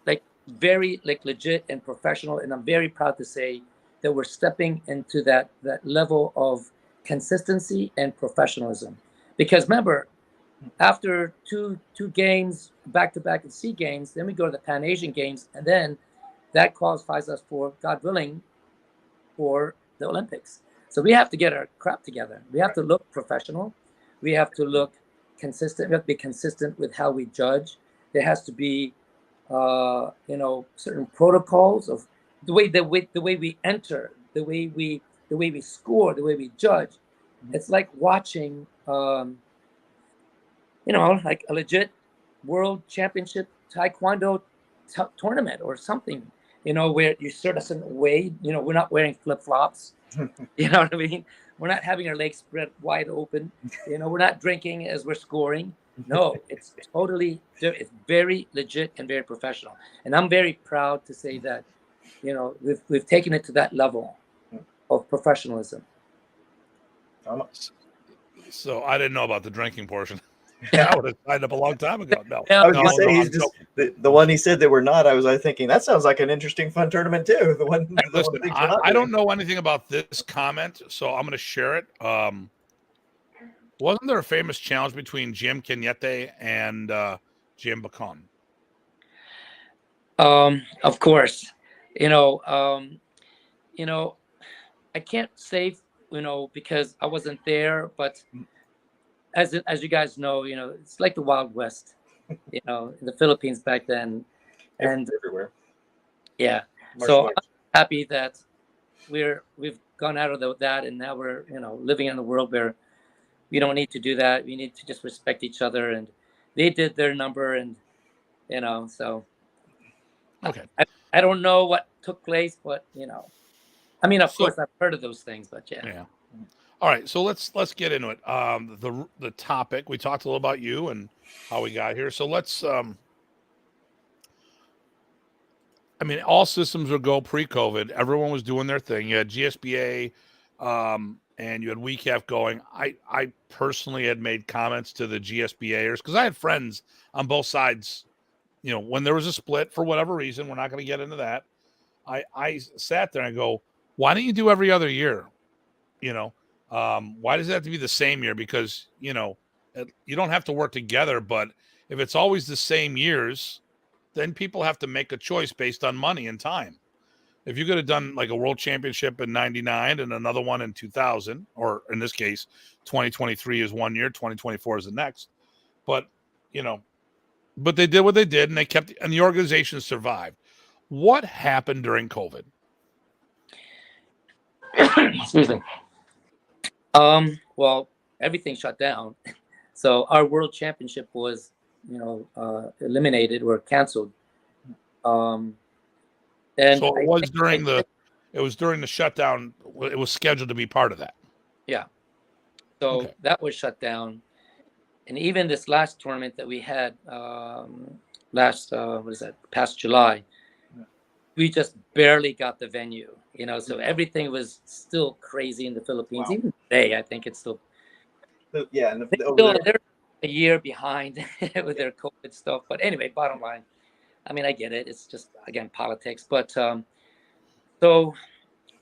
like very like legit and professional, and I'm very proud to say that we're stepping into that level of consistency and professionalism. Because remember, after two games back to back at SEA Games, then we go to the Pan Asian Games, and then that qualifies us for, God willing, for the Olympics. So we have to get our crap together. We have to look professional. We have to look consistent. We have to be consistent with how we judge. There has to be, certain protocols of the way we enter, the way we score, the way we judge. It's like watching, like a legit world championship taekwondo tournament or something, where you sort of certain way, we're not wearing flip-flops, you know what I mean? We're not having our legs spread wide open, we're not drinking as we're scoring. No, it's very legit and very professional. And I'm very proud to say that, we've taken it to that level of professionalism. So I didn't know about the drinking portion. I would have signed up a long time ago. No, I was gonna say, he's just the one he said that we're not. I was thinking that sounds like an interesting, fun tournament too. The one. Listen, I don't know anything about this comment, so I'm going to share it. Wasn't there a famous challenge between Jim Cañete and Jim Bacon? Of course, I can't say because I wasn't there, but as you guys know, it's like the Wild West, in the Philippines back then, and everywhere. yeah. So I'm happy that we've gone out of that, and now we're living in a world where we don't need to do that. We need to just respect each other, and they did their number, and so Okay. I don't know what took place, but I mean, of So- course I've heard of those things, but yeah. Yeah. All right. So let's get into it. The topic, we talked a little about you and how we got here. So let's I mean, all systems would go pre-COVID. Everyone was doing their thing. You had GSBA, and you had WEKAF going. I personally had made comments to the GSBAers because I had friends on both sides. When there was a split for whatever reason, we're not going to get into that. I sat there and I go, why don't you do every other year? Why does it have to be the same year? Because you don't have to work together, but if it's always the same years, then people have to make a choice based on money and time. If you could have done like a world championship in 99 and another one in 2000, or in this case, 2023 is 1 year, 2024 is the next. But they did what they did, and and the organization survived. What happened during COVID? Excuse me. Well, everything shut down. So our world championship was, eliminated or canceled. And So it was during the shutdown. It was scheduled to be part of that. Yeah. So Okay. that was shut down. And even this last tournament that we had past July, we just barely got the venue, so everything was still crazy in the Philippines. Wow. Even today, I think it's still, Yeah. And they're a year behind with their COVID stuff. But anyway, bottom line, I mean, I get it. It's just, again, politics. But so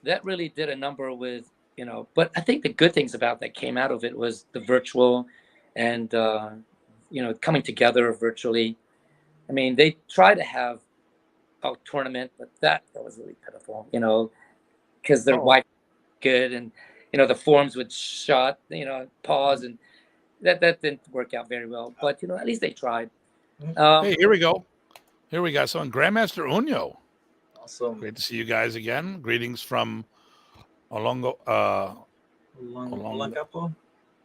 that really did a number with, but I think the good things about that came out of it was the virtual and, coming together virtually. I mean, they try to have a tournament, but that was really pitiful, because their wife good, and the forums would shut, pause, and that didn't work out very well. But at least they tried. Hey, here we go. Here we got someone. Grandmaster Unyo. Awesome. Great to see you guys again. Greetings from Olongapo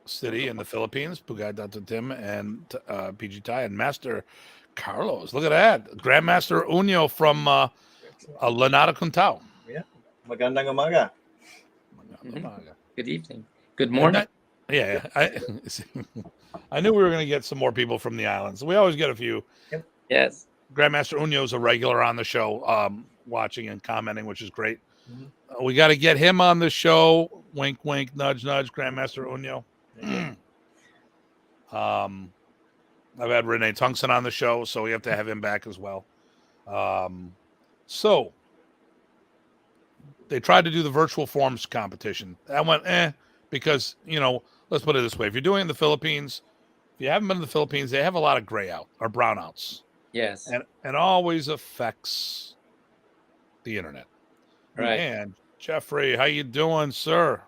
City in the Philippines. Pugay Datu Tim and PG Tai and Master Carlos. Look at that. Grandmaster Unyo from Lanada Cuntao. Yeah. Magandang umaga. Good evening. Good morning. Yeah. I knew we were going to get some more people from the islands. We always get a few. Yep. Yes. Grandmaster Unyo is a regular on the show, watching and commenting, which is great. Mm-hmm. We got to get him on the show. Wink, wink, nudge, nudge. Grandmaster Unyo. I've had Renee Tungsten on the show, so we have to have him back as well. So they tried to do the virtual forms competition. That went because let's put it this way: if you're doing it in the Philippines, if you haven't been in the Philippines, they have a lot of gray out or brownouts. Yes. And always affects the internet. Right. And Jeffrey, how you doing, sir?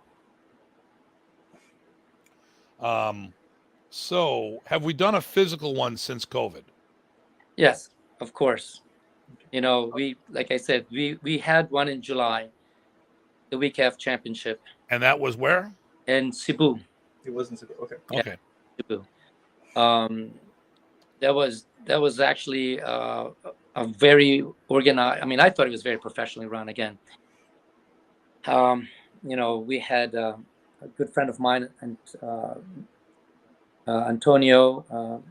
So have we done a physical one since COVID? Yes, of course. We, like I said, we had one in July, the WEKAF championship. And that was where? In Cebu. It wasn't Cebu. Okay. Yeah, Okay. Cebu. That was actually a very organized. I mean, I thought it was very professionally run. Again, we had a good friend of mine, and Antonio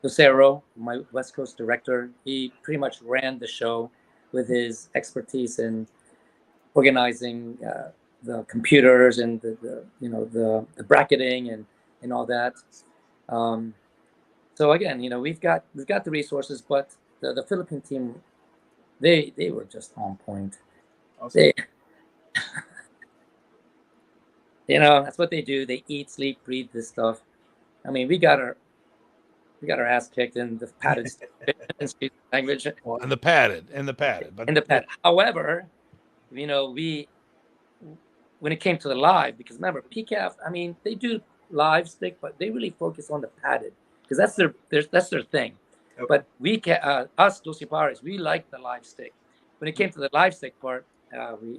Lucero, my West Coast director. He pretty much ran the show with his expertise in organizing the computers and the bracketing and all that. So again, we've got the resources, but the Philippine team, they were just on point. Awesome. That's what they do. They eat, sleep, breathe this stuff. I mean, we got our ass kicked in the padded language. Well, in the padded, but in the pad. However, we when it came to the live, because remember, PCAF, I mean, they do live stick, but they really focus on the padded because that's their thing. Okay. But us Dosipares, we like the live stick. When it came to the live stick part,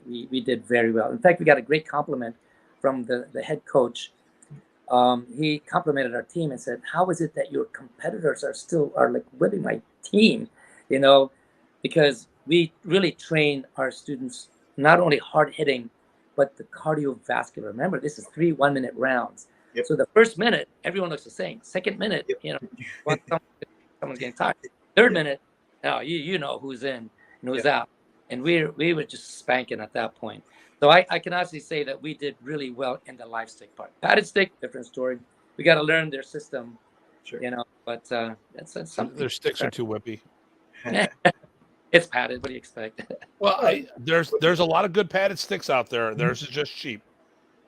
we did very well. In fact, we got a great compliment from the head coach. He complimented our team and said, "How is it that your competitors are like winning my team?" You know, because we really train our students not only hard hitting, but the cardiovascular. Remember, this is 3 1-minute rounds. Yep. So the first minute, everyone looks the same. Second minute, Yep. you know, someone's getting tired. Third minute, now you know who's in and who's out. And we were just spanking at that point. So I can honestly say that we did really well in the live stick part. Padded stick, different story. We got to learn their system, Sure. you know. But that's something. Their sticks are too whippy. It's padded. What do you expect? Well, there's a lot of good padded sticks out there. Theirs is just cheap.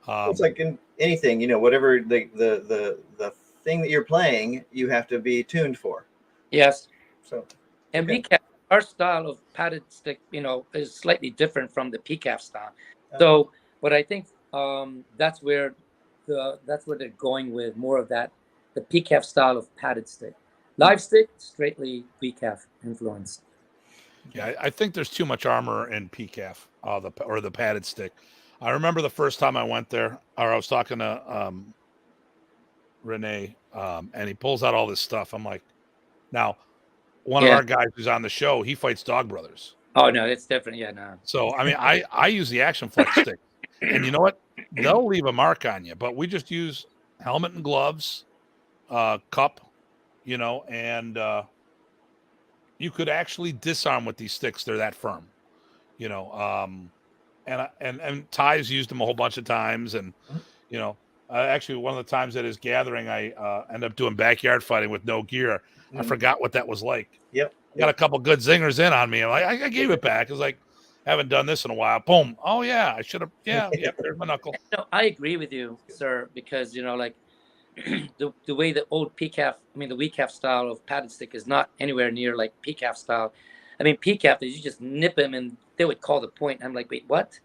It's like in anything, you know, whatever the thing that you're playing, you have to be tuned for. Yes. So, and okay. WEKAF, our style of padded stick, you know, is slightly different from the PCAF style. So, but I think that's where they're going with more of that, the PCAF style of padded stick. Live stick, straightly WEKAF influence. Yeah, I think there's too much armor in PCAF, the padded stick. I remember the first time I went there, or I was talking to Renee, and he pulls out all this stuff. I'm like, now, one of our guys who's on the show, he fights Dog Brothers. Oh no, it's different. Yeah, no. So I mean, I use the Action Flex stick, and you know what? They'll leave a mark on you, but we just use helmet and gloves, cup, you know, and you could actually disarm with these sticks. They're that firm, you know. And Ty's used them a whole bunch of times, and you know, actually one of the times at his gathering, I ended up doing backyard fighting with no gear. I forgot what that was like. Yep. Got a couple good zingers in on me. I'm like, I gave it back. It's like, haven't done this in a while. Boom. Oh yeah, I should have. Yeah, there's my knuckle. No, I agree with you, sir, because you know, like the way the old PCAF, I mean, the WEKAF style of padded stick is not anywhere near like PCAF style. I mean, PCAF is you just nip him and they would call the point. I'm like, wait, what?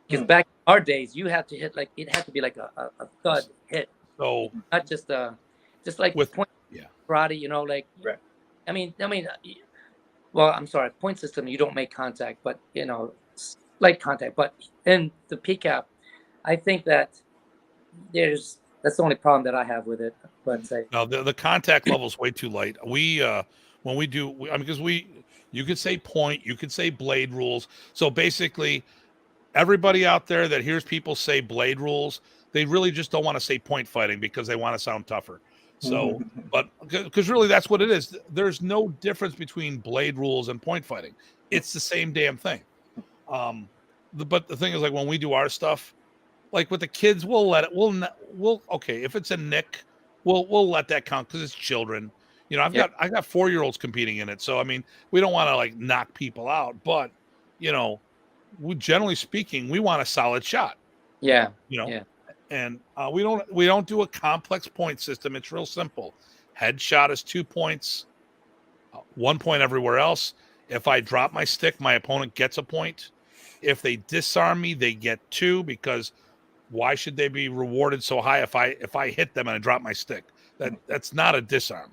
Because back in our days, you had to hit like it had to be like a thud hit. So not just like with point karate, you know, like right. I mean, well, I'm sorry, point system, you don't make contact, but you know, light contact. But in the PCAP, I think that that's the only problem that I have with it. But say no, the contact level is way too light. We when we do, I mean, because you could say point, you could say blade rules. So basically, everybody out there that hears people say blade rules, they really just don't want to say point fighting because they want to sound tougher. So, but because really that's what it is. There's no difference between blade rules and point fighting. It's the same damn thing. But the thing is, like when we do our stuff, like with the kids, we'll let it. We'll okay. If it's a nick, we'll let that count because it's children. You know, I got 4-year-olds competing in it, so I mean, we don't want to like knock people out, but you know, generally speaking, we want a solid shot. Yeah. You know. Yeah. And we don't do a complex point system. It's real simple. Headshot is 2 points, 1 point everywhere else. If I drop my stick, my opponent gets a point. If they disarm me, they get 2 because why should they be rewarded so high if I hit them and I drop my stick? That's not a disarm.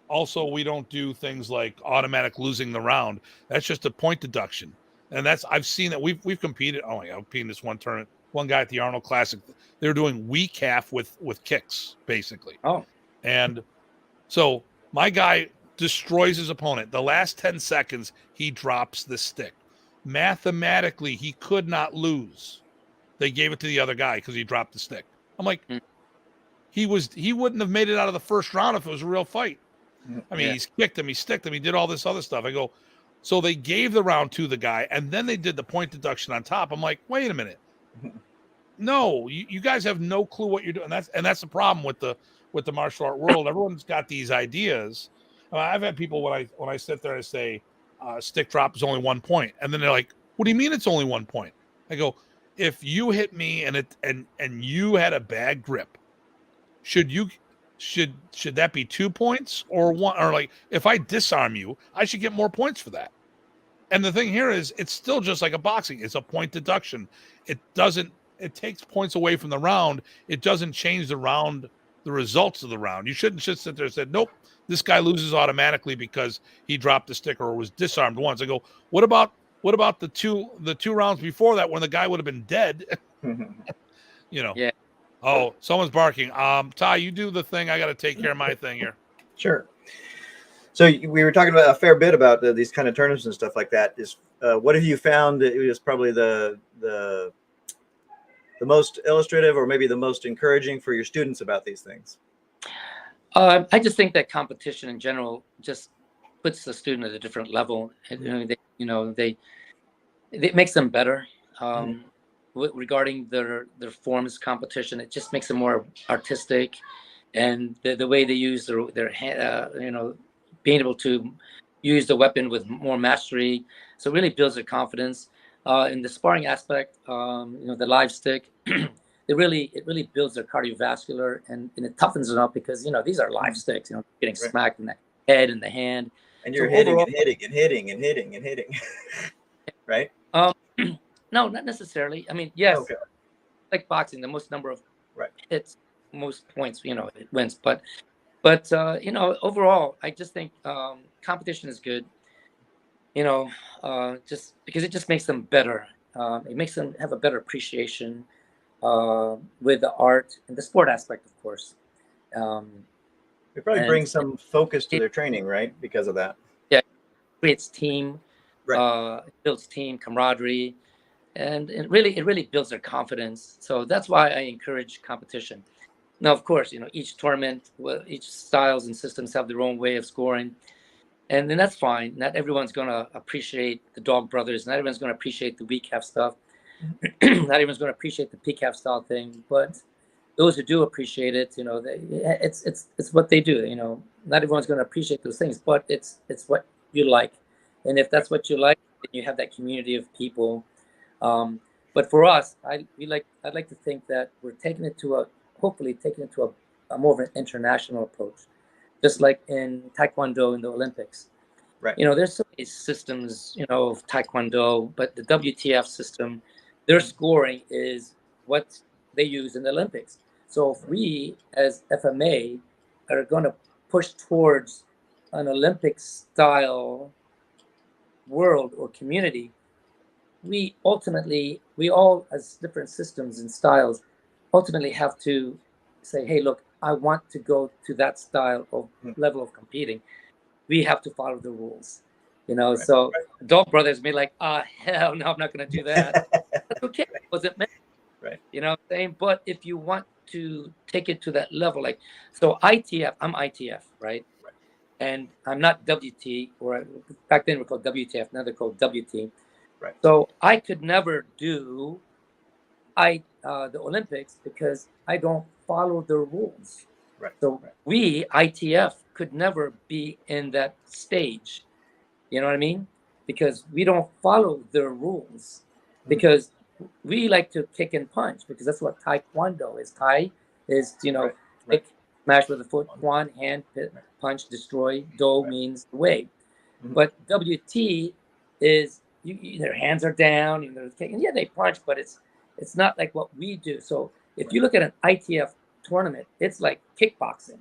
Also, we don't do things like automatic losing the round. That's just a point deduction. And I've seen that we've competed. Oh yeah, I've competed in this one tournament. One guy at the Arnold Classic, they were doing WEKAF with kicks, basically. Oh. And so my guy destroys his opponent. The last 10 seconds, he drops the stick. Mathematically, he could not lose. They gave it to the other guy because he dropped the stick. I'm like, he wouldn't have made it out of the first round if it was a real fight. I mean, he's kicked him, he sticked him, he did all this other stuff. I go, so they gave the round to the guy, and then they did the point deduction on top. I'm like, wait a minute. No, you guys have no clue what you're doing. That's the problem with the martial art world. Everyone's got these ideas. I've had people when I sit there and say stick drop is only 1 point, and then they're like, "What do you mean it's only 1 point?" I go, "If you hit me and you had a bad grip, should that be 2 points or 1? Or like if I disarm you, I should get more points for that." And the thing here is, it's still just like a boxing. It's a point deduction. It doesn't it takes points away from the round. It doesn't change the results of the round. You shouldn't just sit there and say, nope, this guy loses automatically because he dropped the stick or was disarmed once. I go, what about the two rounds before that when the guy would have been dead? Yeah. Oh, someone's barking. Ty, you do the thing. I got to take care of my thing here. Sure. So we were talking about a fair bit about these kind of tournaments and stuff like that. Is what have you found that is probably the most illustrative or maybe the most encouraging for your students about these things? I just think that competition in general just puts the student at a different level. It makes them better. Regarding their forms competition, it just makes them more artistic, and the way they use their hand, being able to use the weapon with more mastery. So it really builds their confidence. In the sparring aspect, the live stick, it really builds their cardiovascular, and it toughens them up because these are live sticks. Getting smacked in the head and the hand, and you're hitting and hitting, right? No, not necessarily. I mean, yes, okay. Like boxing, the most number of hits, most points, it wins. But overall, I just think competition is good. Just because it just makes them better. It makes them have a better appreciation with the art and the sport aspect, of course. It probably brings some focus to their training, right? Because of that. Yeah, it creates team. It builds team camaraderie. And it really builds their confidence. So that's why I encourage competition. Now, of course, each tournament, each styles and systems have their own way of scoring. And then that's fine. Not everyone's going to appreciate the Dog Brothers. Not everyone's going to appreciate the WEKAF stuff. Not everyone's going to appreciate the PCAF style thing. But those who do appreciate it, it's what they do. Not everyone's going to appreciate those things, but it's what you like. And if that's what you like, then you have that community of people. But for us, I'd like to think that we're hopefully taking it to a more of an international approach, just like in Taekwondo in the Olympics. Right. There's so many systems, of Taekwondo, but the WTF system, their scoring is what they use in the Olympics. So if we, as FMA, are going to push towards an Olympic style world or community, we all, as different systems and styles, ultimately have to say, hey, look, I want to go to that style of level of competing. We have to follow the rules, So Dog Brothers may like, hell no, I'm not going to do that. That's okay. It wasn't meant. Right. You know what I'm saying? But if you want to take it to that level, so ITF, I'm ITF, right? And I'm not WT, or back then we're called WTF, now they're called WT. Right. So I could never do the Olympics because I don't follow the rules. Right. So we, ITF, could never be in that stage. You know what I mean? Because we don't follow the rules. Because we like to kick and punch, because that's what Taekwondo is. Tai is, kick, smash with the foot, Kwan, hand, punch, destroy. Do means way. But WT is, their hands are down, they're kicking. Yeah, they punch, but it's not like what we do. So if you look at an ITF tournament, it's like kickboxing,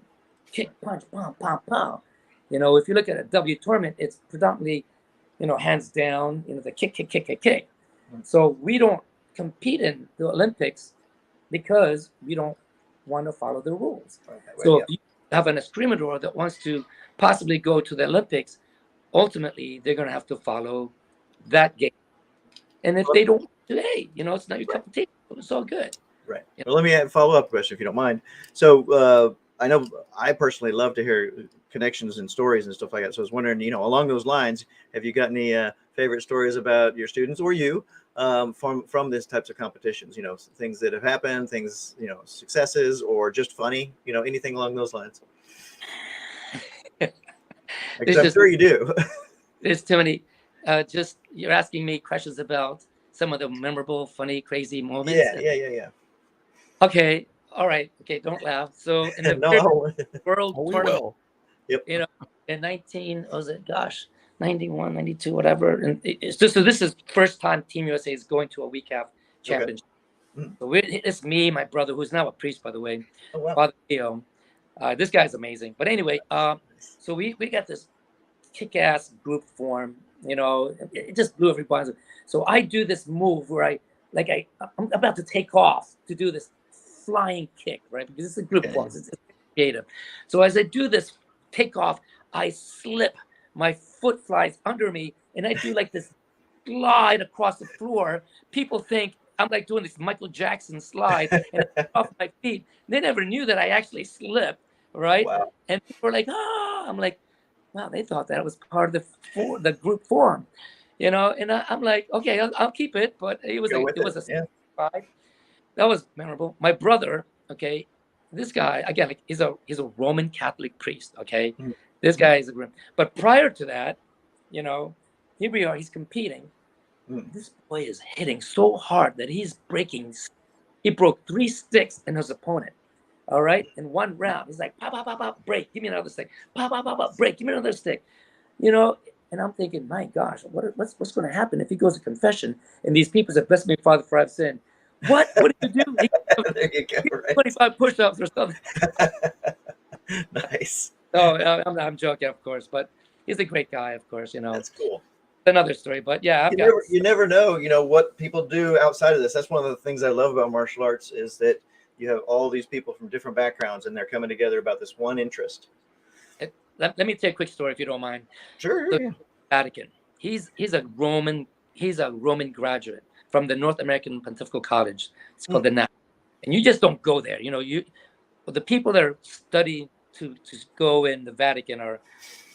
kick, punch, pow, pow, pow. If you look at a W tournament, it's predominantly, hands down, the kick, kick, kick, kick, kick. So we don't compete in the Olympics because we don't want to follow the rules. So if you have an escrimador that wants to possibly go to the Olympics, ultimately they're going to have to follow that game. And if they don't, hey, it's not your cup of tea. It's all good. Right. Well, let me add a follow-up question, if you don't mind. So I know I personally love to hear connections and stories and stuff like that. So I was wondering, along those lines, have you got any favorite stories about your students or you from these types of competitions? Things that have happened, things, successes, or just funny, anything along those lines. Because I'm sure you do. There's too many. You're asking me questions about some of the memorable, funny, crazy moments. Yeah. Okay. All right. Okay. Don't laugh. So in the world tournament, in 91, 92, whatever. And it's just, so this is first time Team USA is going to a WEKAF championship. So it's me, my brother, who's now a priest, by the way, Oh, wow. Father Leo. This guy's amazing. But anyway, so we got this kick-ass group form. It just blew everybody. So I do this move where I'm about to take off to do this flying kick, right? Because it's a group form. It's creative. So as I do this takeoff, I slip. My foot flies under me, and I do like this slide across the floor. People think I'm like doing this Michael Jackson slide and off my feet. They never knew that I actually slipped, right? Wow. And people were like, "Ah!" I'm like, "Wow!" They thought that was part of the group form, And I'm like, "Okay, I'll keep it." But it was a slide. That was memorable. My brother, okay, this guy again, like, he's a Roman Catholic priest, okay. Mm. This guy is a grim. But prior to that, here we are. He's competing. This boy is hitting so hard that he broke 3 sticks in his opponent. All right. In one round, he's like, pop, pop, pop, pop, break, give me another stick. Pop, pop, pop, pop, break, give me another stick. And I'm thinking, my gosh, what's going to happen if he goes to confession and these people say, bless me, Father, for I've sinned? What did you do? There you go, right? 25 push-ups or something. Nice. No, I'm joking, of course, but he's a great guy, of course. That's cool. Another story, but yeah, you never know, what people do outside of this. That's one of the things I love about martial arts is that you have all these people from different backgrounds and they're coming together about this one interest. Let me tell you a quick story if you don't mind. Sure. The Vatican. He's a Roman graduate from the North American Pontifical College. It's called the NAP. And you just don't go there. The people that are studying to go in the Vatican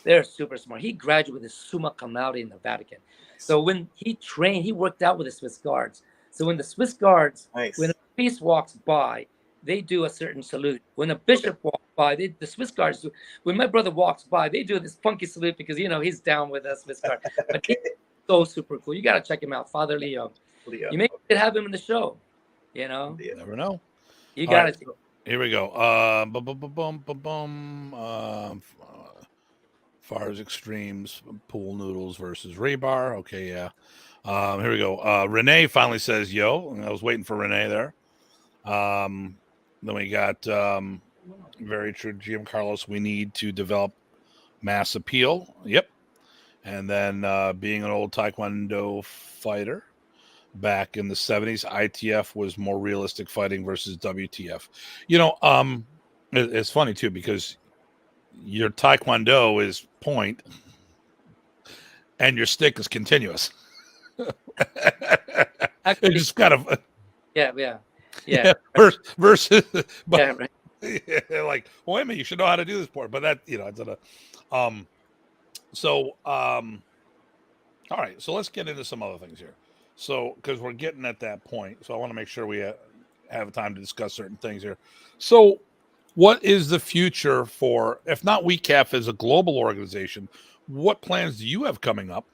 they're super smart. He graduated with his summa cum laude in the Vatican. So when he trained, he worked out with the Swiss guards. So when the Swiss guards, when a priest walks by, they do a certain salute. When a bishop walks by, the Swiss guards do. When my brother walks by, they do this funky salute because he's down with us Swiss guard. But he's so super cool. You got to check him out, Father Leo. You may have him in the show. You never know. You got it. Here we go. Fars Extremes, Pool Noodles versus Rebar. Okay, yeah. Here we go. Renee finally says, yo. I was waiting for Renee there. Then we got very true, GM Carlos. We need to develop mass appeal. Yep. And then being an old Taekwondo fighter back in the 70s, ITF was more realistic fighting versus WTF. It's funny too because your Taekwondo is point and your stick is continuous. Actually, it's just kind of yeah. Versus but yeah, right. Like, well, wait a minute, you should know how to do this part, but that it's all right, so let's get into some other things here. So because we're getting at that point, so I want to make sure we have time to discuss certain things here. So what is the future for, if not WEKAF as a global organization, what plans do you have coming up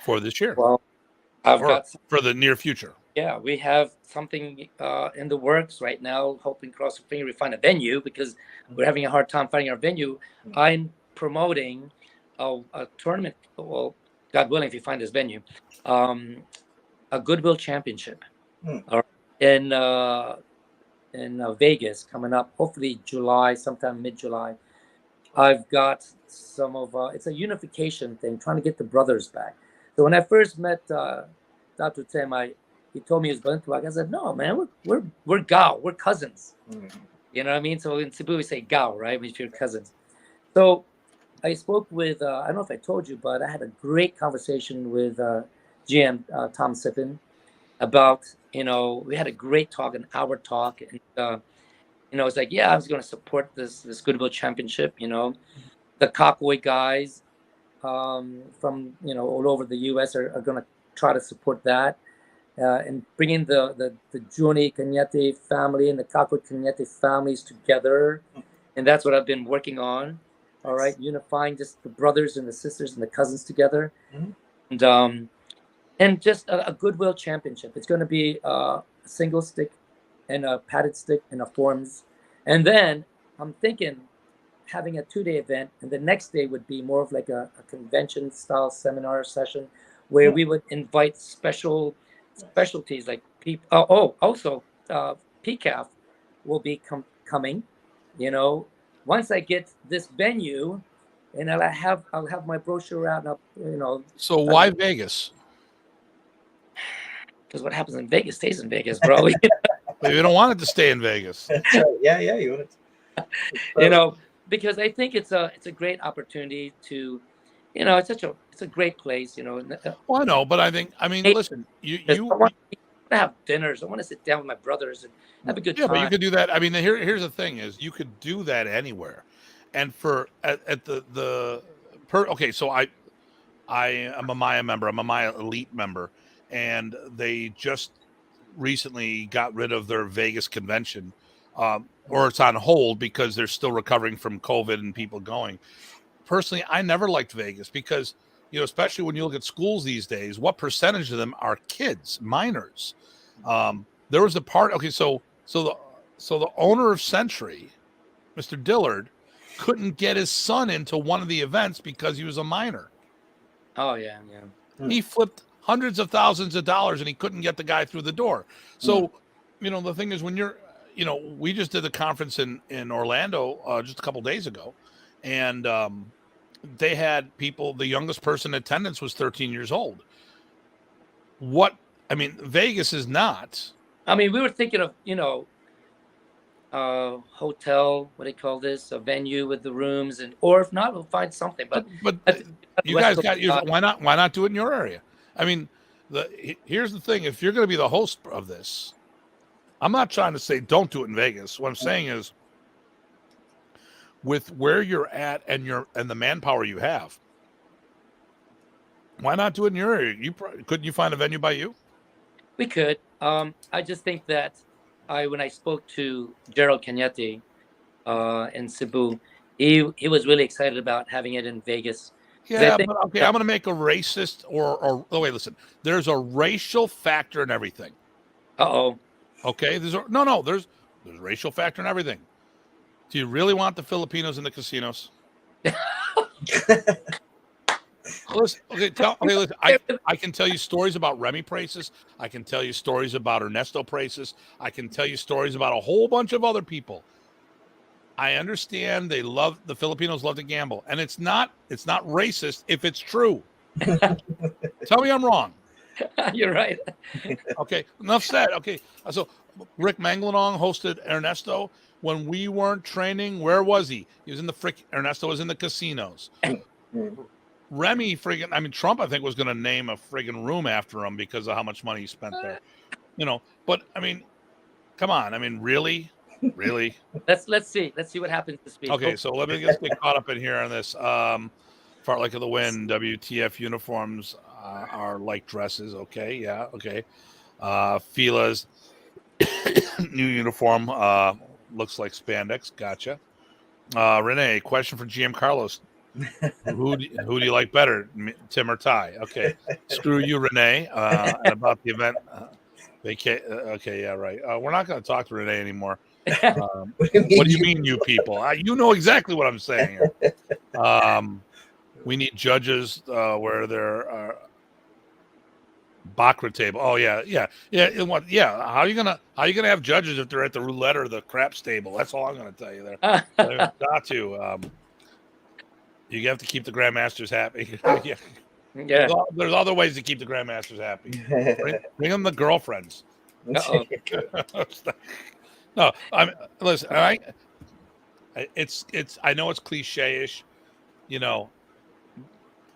for this year? Well, for the near future. Yeah, we have something in the works right now, hoping cross the finger we find a venue because we're having a hard time finding our venue. I'm promoting a tournament, well, God willing, if you find this venue, a Goodwill Championship in Vegas coming up, hopefully July, sometime mid-July. I've got some of it's a unification thing, trying to get the brothers back. So when I first met Datu Hartman, he told me he was going to. I said, "No, man, we're Gao, we're cousins." You know what I mean? So in Cebu we say Gao, right? If you're cousins. So I spoke with I don't know if I told you, but I had a great conversation with GM Tom Sippin about we had a great talk, an hour talk, and it's like, yeah, I was going to support this Goodwill Championship. The Kakoi guys from all over the U.S. are going to try to support that and bringing the Juni Cañete family and the Kakoi Cañete families together, and that's what I've been working on. All right, unifying just the brothers and the sisters and the cousins together, and just a Goodwill Championship. It's going to be a single stick and a padded stick and a forms, and then I'm thinking having a 2-day event, and the next day would be more of like a convention style seminar session where we would invite specialties like Also, PCAF will be coming. You know, once I get this venue, and I'll have my brochure out. And So why Vegas? because what happens in Vegas stays in Vegas, bro. But you don't want it to stay in Vegas. That's right. Yeah, you want it. You know, because I think it's a great opportunity to, it's a great place. Well, I know, but I mean, listen, I want to have dinners. I want to sit down with my brothers and have a good time. But you could do that. I mean, here's the thing: is you could do that anywhere, and okay. So I am a Maya member. I'm a Maya Elite member, and they just recently got rid of their Vegas convention, or it's on hold because they're still recovering from COVID and people going. Personally, I never liked Vegas because, especially when you look at schools these days, what percentage of them are kids, minors? There was a part. Okay, so the owner of Century, Mr. Dillard, couldn't get his son into one of the events because he was a minor. Oh yeah. He flipped hundreds of thousands of dollars and he couldn't get the guy through the door. So, the thing is, when you're, we just did the conference in Orlando just a couple days ago, and they had people. The youngest person in attendance was 13 years old. Vegas is not. I mean, we were thinking of, hotel, what do they call this? A venue with the rooms, or if not, we'll find something. But you guys got why not do it in your area? I mean, here's the thing: if you're going to be the host of this, I'm not trying to say don't do it in Vegas. What I'm saying is, with where you're at and the manpower you have, why not do it in your area? Couldn't you find a venue by you? We could. I just think that when I spoke to Gerald Cañete in Cebu, he was really excited about having it in Vegas. Yeah, but okay, I'm going to make a racist wait, listen. There's a racial factor in everything. Uh-oh. Okay, there's a racial factor in everything. Do you really want the Filipinos in the casinos? Listen, I can tell you stories about Remy prices. I can tell you stories about Ernesto prices. I can tell you stories about a whole bunch of other people. I understand the Filipinos love to gamble, and it's not racist if it's true. Tell me I'm wrong. You're right. Okay, enough said. Okay, so Rick Manglanong hosted Ernesto when we weren't training. Where was he? He was in Ernesto was in the casinos. Remy Trump, I think, was going to name a friggin' room after him because of how much money he spent there. But I mean, come on. I mean, really? Let's see what happens this week. Okay, so let me just get caught up in here on this. Fartlek of the Wind, WTF uniforms are like dresses. Okay, yeah, okay. Fila's new uniform looks like spandex. Gotcha. Renee, question for GM Carlos. Who do you like better, Tim or Ty? Okay, screw you, Renee. And about the event, okay, yeah, right. We're not going to talk to Renee anymore. What do you mean, you people? You know exactly what I'm saying here. We need judges where there are Baccarat table. Oh yeah. How are you gonna have judges if they're at the roulette or the craps table? That's all I'm gonna tell you there. Got to. You have to keep the grandmasters happy. Yeah. There's other ways to keep the grandmasters happy. Bring them the girlfriends. No, listen. I know it's cliche-ish,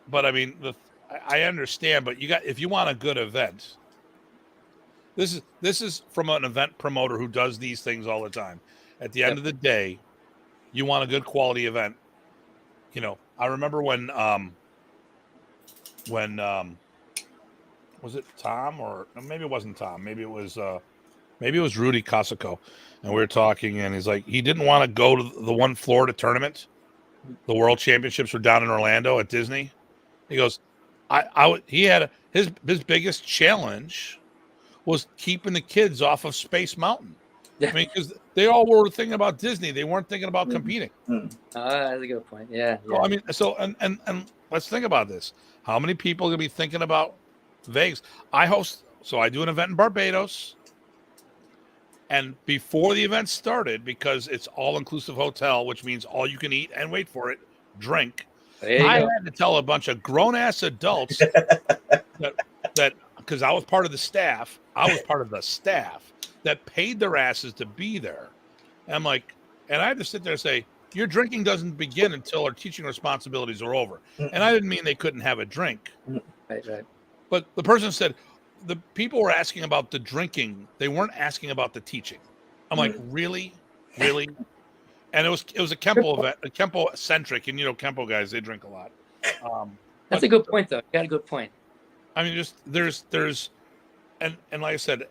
but I mean I understand. But if you want a good event, this is from an event promoter who does these things all the time. At the end of the day, you want a good quality event. I remember when was it Tom or maybe it wasn't Tom? Maybe it was Rudy Casico, and we were talking, and he's like, he didn't want to go to the one Florida tournament. The World Championships were down in Orlando at Disney. He goes, he had his biggest challenge was keeping the kids off of Space Mountain. I mean, because they all were thinking about Disney. They weren't thinking about competing. That's a good point. Yeah. So, I mean, and let's think about this. How many people are going to be thinking about Vegas? I do an event in Barbados. And before the event started, because it's all-inclusive hotel, which means all you can eat and wait for it, drink. There you I go. had to tell a bunch of grown-ass adults that because I was part of the staff, that paid their asses to be there. And I'm like, and I had to sit there and say, your drinking doesn't begin until our teaching responsibilities are over. And I didn't mean they couldn't have a drink. Right. But the person said, the people were asking about the drinking. They weren't asking about the teaching. I'm like, really? And it was a Kempo event, a Kempo centric, and Kempo guys, they drink a lot. That's a good point, though. You got a good point. I mean, just there's and like I said,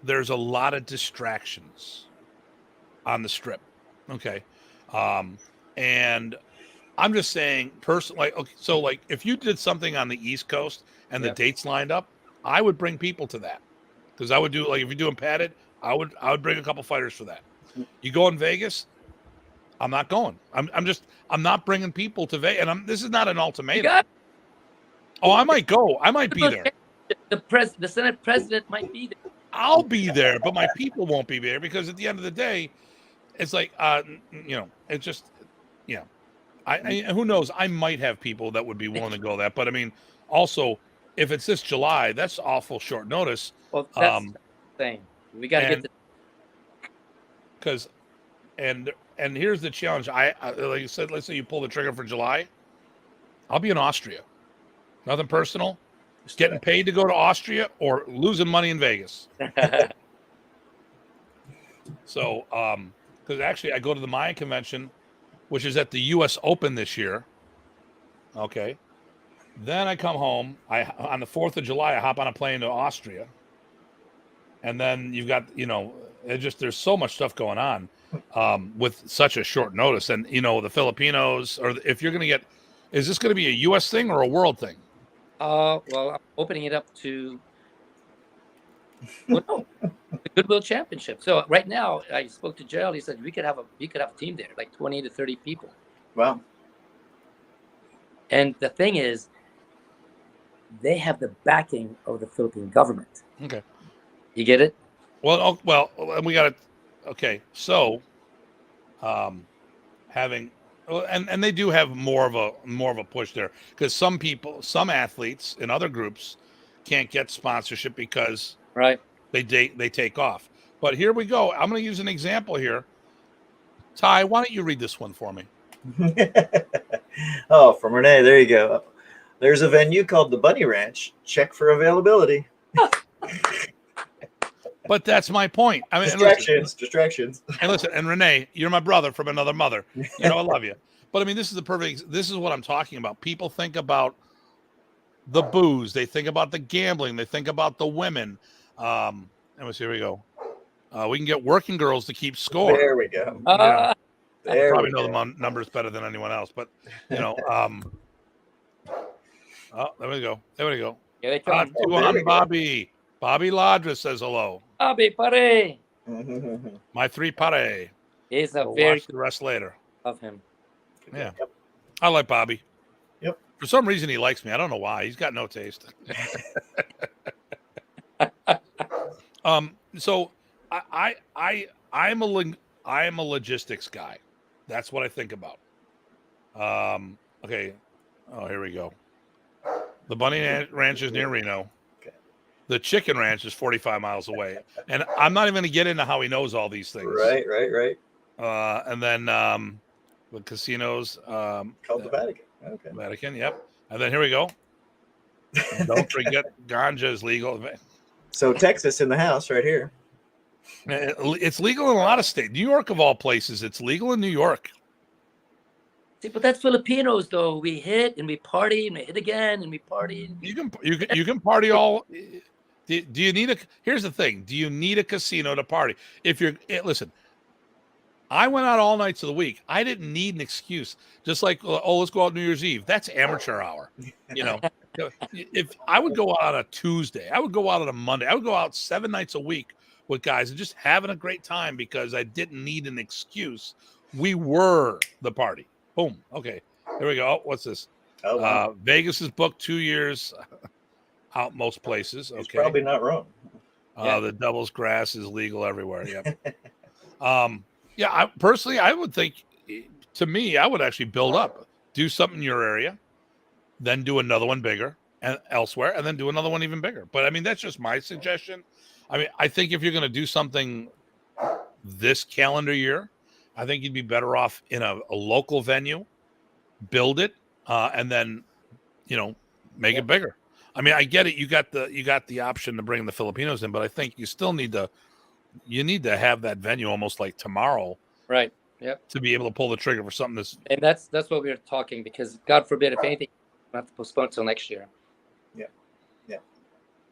there's a lot of distractions on the strip. Okay. And I'm just saying personally, okay, so like if you did something on the East Coast and the dates lined up, I would bring people to that. Because I would do, like, if you're doing padded, I would bring a couple fighters for that. You go in Vegas, I'm not going. I'm not bringing people to Vegas. And this is not an ultimatum. I might go. I might be there. The Senate president might be there. I'll be there, but my people won't be there because at the end of the day, it's like, it's just, I who knows? I might have people that would be willing to go that, but I mean, also, if it's this July, that's awful short notice. Well, that's the thing. We got to get this. Because, and here's the challenge. I like you said, let's say you pull the trigger for July. I'll be in Austria. Nothing personal. Just getting paid to go to Austria or losing money in Vegas. So, because actually I go to the Mayan convention, which is at the U.S. Open this year. Okay. Then I come home. On the 4th of July, I hop on a plane to Austria. And then you've got, there's so much stuff going on with such a short notice. And, the Filipinos, or if you're going to get, is this going to be a U.S. thing or a world thing? Well, I'm opening it up to the Goodwill Championship. So right now, I spoke to Gerald. He said we could have a team there, like 20 to 30 people. Wow. And the thing is, they have the backing of the Philippine government. Okay. You get it? Well, we got to. Okay, so, having. And they do have more of a push there because some athletes in other groups can't get sponsorship because they take off. But here we go. I'm going to use an example here. Ty, why don't you read this one for me? Oh, from Renee. There you go. There's a venue called the Bunny Ranch. Check for availability. But that's my point. I mean, distractions. And listen, and Renee, you're my brother from another mother. I love you. But I mean, this is what I'm talking about. People think about the booze. They think about the gambling. They think about the women. Here we go. We can get working girls to keep score. There we go. There probably know the numbers better than anyone else. But, there we go. Yeah, they come. Bobby. Bobby Ladra says hello. Bobby Pare. My 3 pare. He's a we'll very watch the rest later. Love him. Yeah. Yep. I like Bobby. Yep. For some reason he likes me. I don't know why. He's got no taste. So I'm a logistics guy. That's what I think about. Okay. Oh, here we go. The Bunny Ranch is near Reno. The Chicken Ranch is 45 miles away. And I'm not even going to get into how he knows all these things. Right. And then the casinos. Called the Vatican. Okay. Vatican, yep. And then here we go. Don't forget ganja is legal. So Texas in the house right here. It's legal in a lot of states. New York, of all places, it's legal in New York. See, but that's Filipinos, though. We hit and we party and we hit again and we party. You can party all. Do you need Here's the thing. Do you need a casino to party? Listen, I went out all nights of the week. I didn't need an excuse. Just like, let's go out New Year's Eve. That's amateur hour. If I would go out on a Tuesday, I would go out on a Monday. I would go out 7 nights a week with guys and just having a great time because I didn't need an excuse. We were the party. Boom. Okay. There we go. Oh, what's this? Oh, wow. Vegas is booked 2 years out most places. Okay. He's probably not wrong. The devil's grass is legal everywhere. Yep. Yeah, I would think, to me, I would actually build up, do something in your area, then do another one bigger and elsewhere, and then do another one even bigger. But I mean, that's just my suggestion. I mean, I think if you're going to do something this calendar year, I think you'd be better off in a local venue, build it, and then, make it bigger. I mean, I get it. You got the option to bring the Filipinos in, but I think you still need to have that venue almost like tomorrow, Right. Yep. to be able to pull the trigger for something that's. And that's what we were talking, because God forbid, if anything, we'll have to postpone until next year. Yeah. Yeah.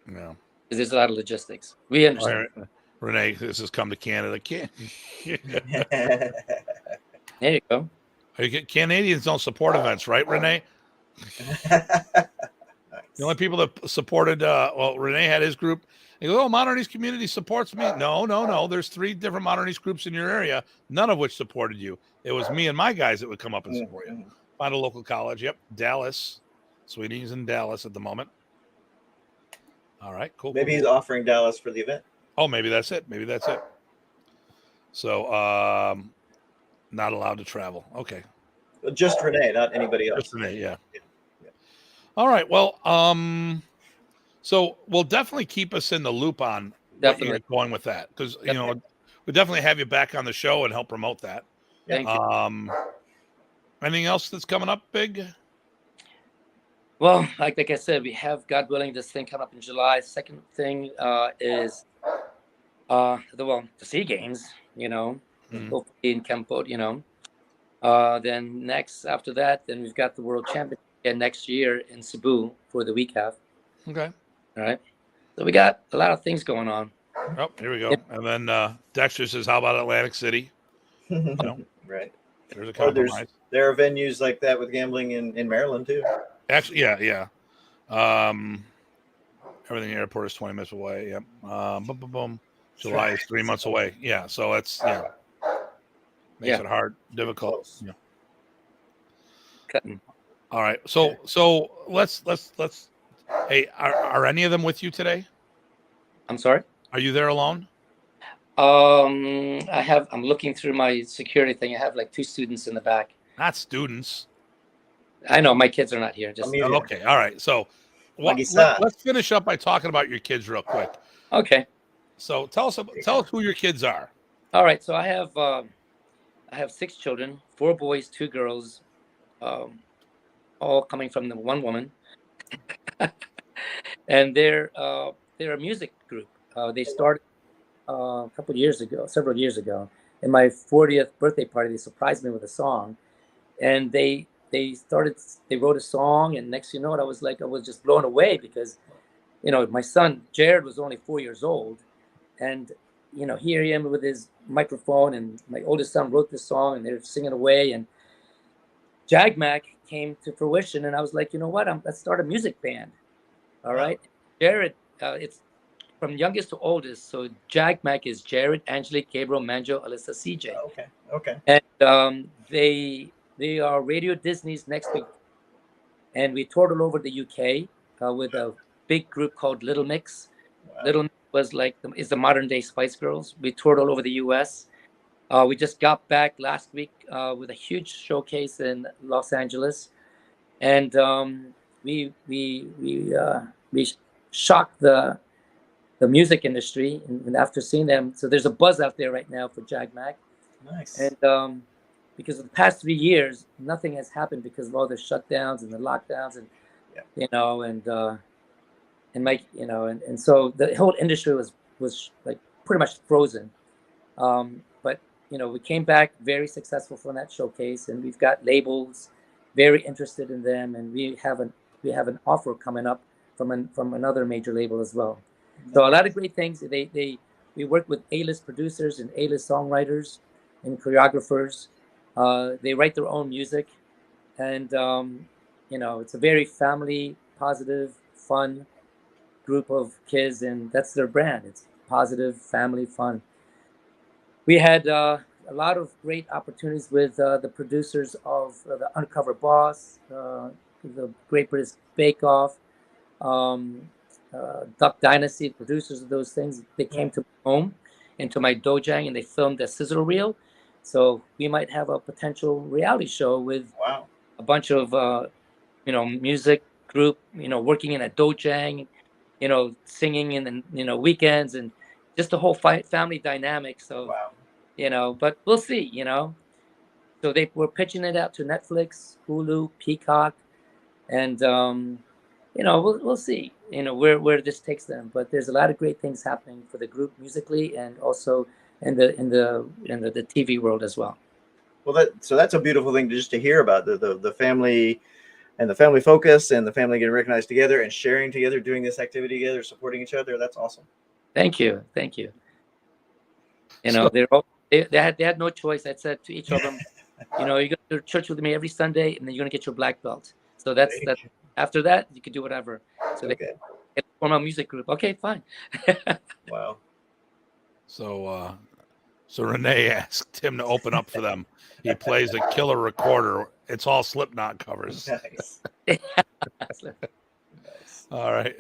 Because there's a lot of logistics. We understand. Right. Renee, this has come to Canada. There you go. Canadians don't support events, right, Renee? The only people that supported, Renee had his group. He goes, "Oh, Modern East Community supports me." No. There's 3 different Modern East groups in your area, none of which supported you. It was me and my guys that would come up and support you. Find a local college. Yep, Dallas. Sweeting's in Dallas at the moment. All right, cool. Maybe he's offering Dallas for the event. Oh, maybe that's it. So, not allowed to travel. Okay. Just Renee, not anybody else. Just Renee, yeah. All right. Well, so we'll definitely keep us in the loop on what you're going with that, because we'll definitely have you back on the show and help promote that. Thank you. Anything else that's coming up big? Well, like I said, we have, God willing, this thing come up in July. Second thing is the SEA Games, hopefully in Cambodia, then next after that, then we've got the World Championship next year in Cebu for the WEKAF. Okay. All right. So we got a lot of things going on. Oh, here we go. Yep. And then Dexter says, "How about Atlantic City?" Right. There's a compromise. There are venues like that with gambling in Maryland too. Actually, yeah. Everything airport is 20 minutes away. Yep. Boom. July is 3 months away. Yeah. So it's makes it hard, difficult. Yeah. Cutting. All right. So let's. Hey, are any of them with you today? I'm sorry. Are you there alone? I'm looking through my security thing. I have like 2 students in the back. Not students. I know my kids are not here. Okay. All right. So let's finish up by talking about your kids real quick. Okay. So tell us who your kids are. All right. So I have 6 children, 4 boys, 2 girls, all coming from the one woman. And they're a music group. They started several years ago. In my 40th birthday party, they surprised me with a song, and they wrote a song, and next thing you know it, I was just blown away, because my son Jared was only 4 years old, and here I am with his microphone, and my oldest son wrote this song, and they're singing away, and JagMac came to fruition, and I was like, you know what? Let's start a music band. All right. Jared, it's from youngest to oldest. So JagMac is Jared, Angelique, Gabriel, Manjo, Alyssa, CJ. Okay. And they are Radio Disney's next big. And we toured all over the UK with a big group called Little Mix. Wow. Little Mix was is the modern day Spice Girls. We toured all over the US. We just got back last week with a huge showcase in Los Angeles, and we shocked the music industry. And after seeing them, so there's a buzz out there right now for JagMac. Nice. And because of the past 3 years, nothing has happened because of all the shutdowns and the lockdowns, and and so the whole industry was like pretty much frozen. But we came back very successful from that showcase, and we've got labels very interested in them, and we have an offer coming up from another major label as well. So a lot of great things. We work with A-list producers and A-list songwriters and choreographers. They write their own music, and it's a very family, positive, fun group of kids, and that's their brand. It's positive, family, fun. We had a lot of great opportunities with the producers of the Undercover Boss, the Great British Bake Off, Duck Dynasty, producers of those things, they came to my home, into my dojang, and they filmed a sizzle reel. So we might have a potential reality show with Wow. a bunch of music group, working in a dojang, singing in the weekends, and just the whole family dynamic. So Wow. but we'll see. So they were pitching it out to Netflix, Hulu, Peacock, and we'll see where this takes them. But there's a lot of great things happening for the group musically, and also in the TV world as well. Well, that's a beautiful thing just to hear about the family and the family focus and the family getting recognized together and sharing together, doing this activity together, supporting each other. That's awesome. Thank you. So- They had no choice. I said to each of them, you're going to go to church with me every Sunday, and then you're going to get your black belt. So that's after that, you can do whatever. So Okay. they form a music group. Okay, fine. Wow. So Renee asked him to open up for them. He plays a killer recorder. It's all Slipknot covers. Nice. All right.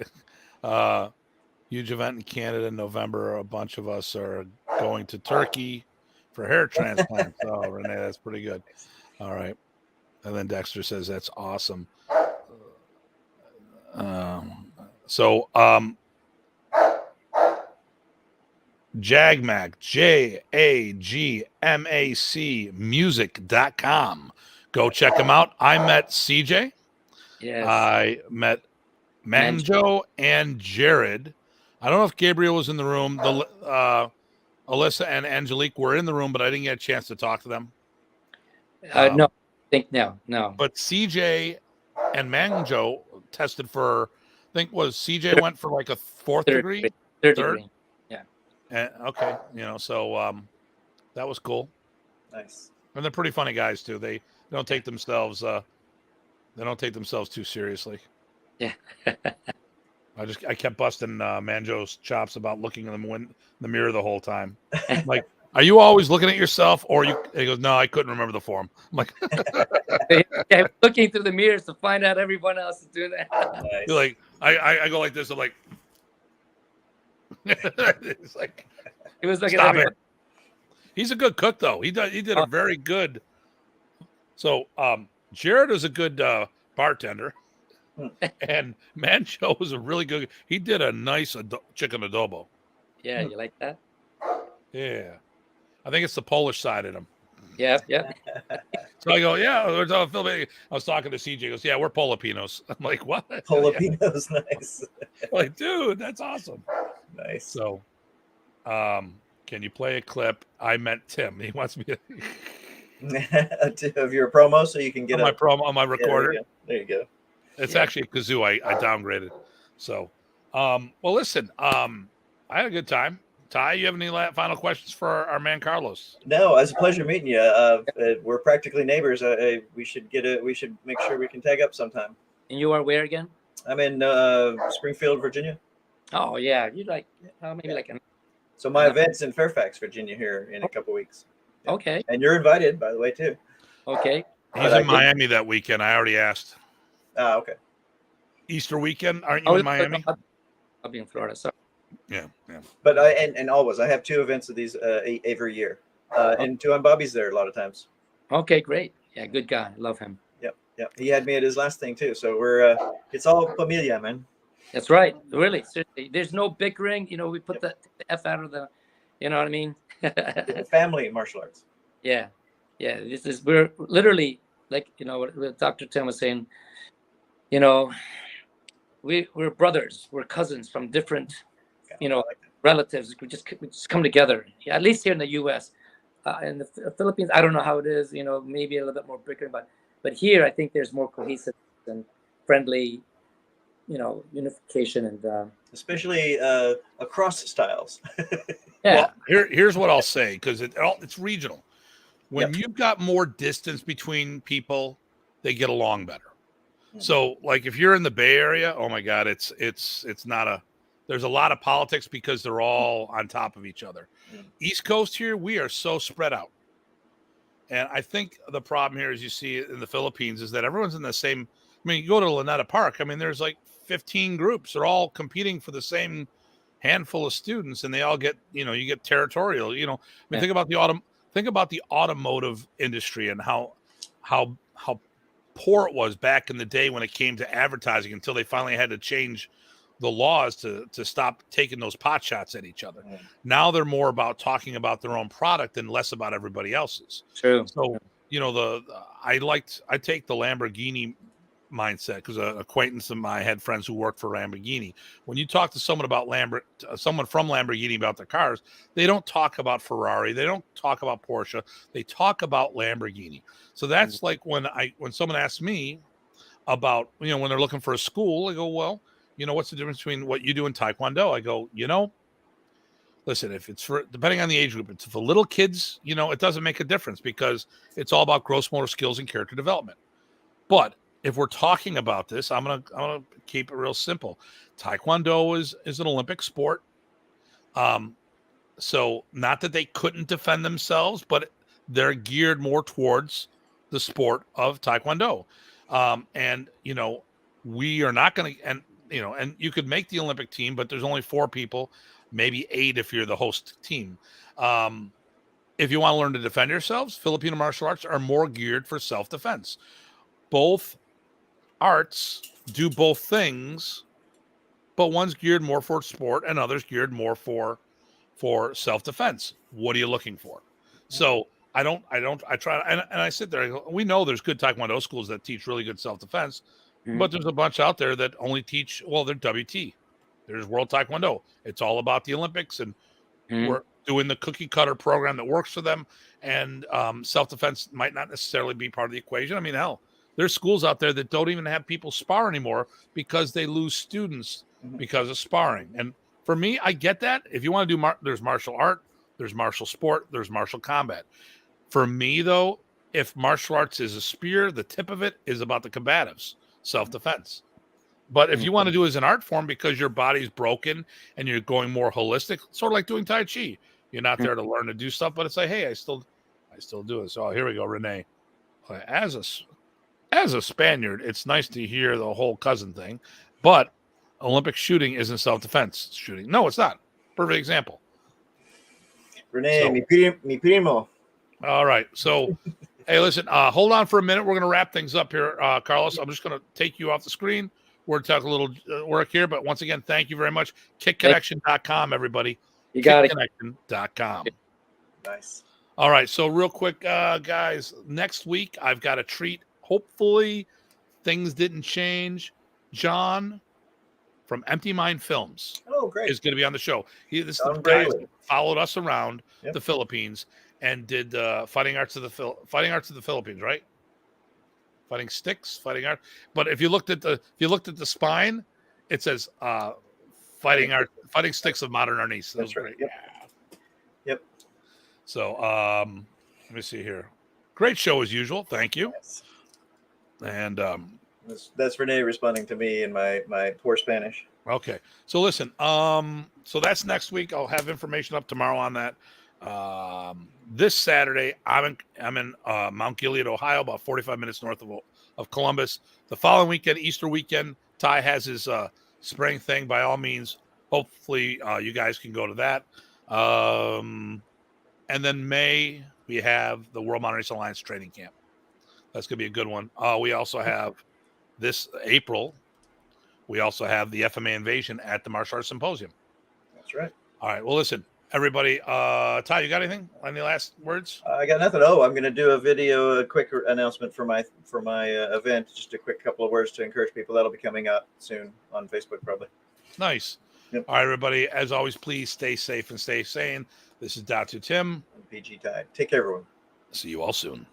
Huge event in Canada in November. A bunch of us are going to Turkey for hair transplants. Oh, Renee, that's pretty good. All right. And then Dexter says that's awesome. Jagmac, JAGMAC music.com. Go check them out. I met CJ. Yes. I met Manjo and Jared. I don't know if Gabriel was in the room. Alyssa and Angelique were in the room, but I didn't get a chance to talk to them. No, I think no. But CJ and Manjo tested for, I think CJ went for like a fourth degree? Third degree. Yeah. Okay. So that was cool. Nice. And they're pretty funny guys too. They don't take themselves too seriously. Yeah. I kept busting Manjo's chops about looking in the mirror the whole time. Like, are you always looking at yourself, or you? He goes, no, I couldn't remember the form. I'm like, looking through the mirrors to find out everyone else is doing that. Nice. like I go like this. I'm like, it's like, It was like stop it. He's a good cook though. He did a very good. So Jared is a good bartender. And Mancho was a really good. He did a nice chicken adobo. Yeah, you like that? Yeah, I think it's the Polish side in him. Yeah. So I go, yeah. I was talking to CJ. He goes, yeah, we're Filipinos. I'm like, what? Filipinos, nice. Like, dude, that's awesome. Nice. So, can you play a clip? I meant Tim. He wants me to of your promo, so you can get on my recorder. Yeah, there you go. It's actually a kazoo. I downgraded. So, well, listen. I had a good time. Ty, you have any final questions for our man Carlos? No, it's a pleasure meeting you. We're practically neighbors. We should make sure we can tag up sometime. And you are where again? I'm in Springfield, Virginia. Oh yeah, you like maybe like an. So my event's in Fairfax, Virginia, here in a couple weeks. Yeah. Okay. And you're invited, by the way, too. Okay. He's in Miami that weekend. I already asked. Okay. Easter weekend, aren't you in Miami? I'll be in Florida. Sorry. Yeah. But and always, I have 2 events of these every year, and 2 on Bobby's there a lot of times. Okay, great. Yeah, good guy. Love him. Yep. He had me at his last thing too. So we're it's all familia, man. That's right. Really, seriously. There's no bickering. We put the F out of the. You know what I mean? Family martial arts. Yeah. We're literally like what Dr. Tim was saying. We're brothers. We're cousins from different, relatives. We just come together. Yeah, at least here in the U.S. In the Philippines, I don't know how it is. Maybe a little bit more bickering, but here I think there's more cohesive and friendly, unification and especially across styles. yeah. Well, here's what I'll say, because it's regional. When you've got more distance between people, they get along better. So, like, if you're in the Bay Area, oh my God, it's not there's a lot of politics because they're all on top of each other. East Coast here, we are so spread out. And I think the problem here, as you see in the Philippines, is that everyone's in the same. I mean, you go to Luneta Park. I mean, there's like 15 groups. They're all competing for the same handful of students, and they all get, you get territorial. Think about the automotive industry and how poor it was back in the day when it came to advertising, until they finally had to change the laws to stop taking those pot shots at each other. Now they're more about talking about their own product and less about everybody else's. True. So, I take the Lamborghini mindset, because an acquaintance of mine had friends who worked for Lamborghini. When you talk to someone about someone from Lamborghini about their cars, they don't talk about Ferrari, they don't talk about Porsche, they talk about Lamborghini. So that's like when someone asks me about, when they're looking for a school, I go, well, what's the difference between what you do in Taekwondo? I go, listen, if it's depending on the age group, it's for little kids, it doesn't make a difference, because it's all about gross motor skills and character development. But if we're talking about this, I'm gonna keep it real simple. Taekwondo is an Olympic sport. So not that they couldn't defend themselves, but they're geared more towards the sport of Taekwondo. And we are not going to, and you could make the Olympic team, but there's only 4 people, maybe 8 if you're the host team. If you want to learn to defend yourselves, Filipino martial arts are more geared for self-defense. Both arts do both things, but one's geared more for sport and others geared more for self-defense. What are you looking for? So I try, and I sit there, we know there's good Taekwondo schools that teach really good self-defense, but there's a bunch out there that only teach, they're WT. There's World Taekwondo. It's all about the Olympics, and we're doing the cookie cutter program that works for them. And self-defense might not necessarily be part of the equation. I mean, hell, there's schools out there that don't even have people spar anymore because they lose students because of sparring. And for me, I get that. If you want to do, there's martial art, there's martial sport, there's martial combat. For me, though, if martial arts is a spear, the tip of it is about the combatives, self-defense. But if you want to do it as an art form because your body's broken and you're going more holistic, sort of like doing Tai Chi, you're not there to learn to do stuff, but it's like, hey, I still do this. Oh, here we go, Renee. As a Spaniard, it's nice to hear the whole cousin thing, but Olympic shooting isn't self-defense shooting. No, it's not. Perfect example. Renee, mi primo. All right. So, hey, listen, hold on for a minute. We're going to wrap things up here, Carlos. I'm just going to take you off the screen. We're talking a little work here, but once again, thank you very much. KickConnection.com, everybody. You got it. KickConnection.com. Nice. All right. So real quick, guys, next week, I've got a treat. Hopefully things didn't change. John from Empty Mind Films is going to be on the show. This guy followed us around the Philippines and did Fighting Arts of the Philippines, right? Fighting sticks, fighting art. But if you looked at the spine, it says fighting sticks of modern Arnis. That's right. Yep. So let me see here. Great show as usual. Thank you. Yes. And that's Renee responding to me in my poor Spanish. Okay. So listen, so that's next week. I'll have information up tomorrow on that. This Saturday, I'm in Mount Gilead, Ohio, about 45 minutes north of Columbus. The following weekend, Easter weekend, Ty has his spring thing. By all means, hopefully you guys can go to that. And then May, we have the World Modern Race Alliance training camp. That's going to be a good one. We also have this April, we also have the FMA Invasion at the Martial Arts Symposium. That's right. All right. Well, listen, everybody. Ty, you got anything? Any last words? I got nothing. I'm going to do a quick announcement for my event. Just a quick couple of words to encourage people. That'll be coming out soon on Facebook, probably. Nice. Yep. All right, everybody. As always, please stay safe and stay sane. This is Datu Tim. I'm PG Ty. Take care, everyone. See you all soon.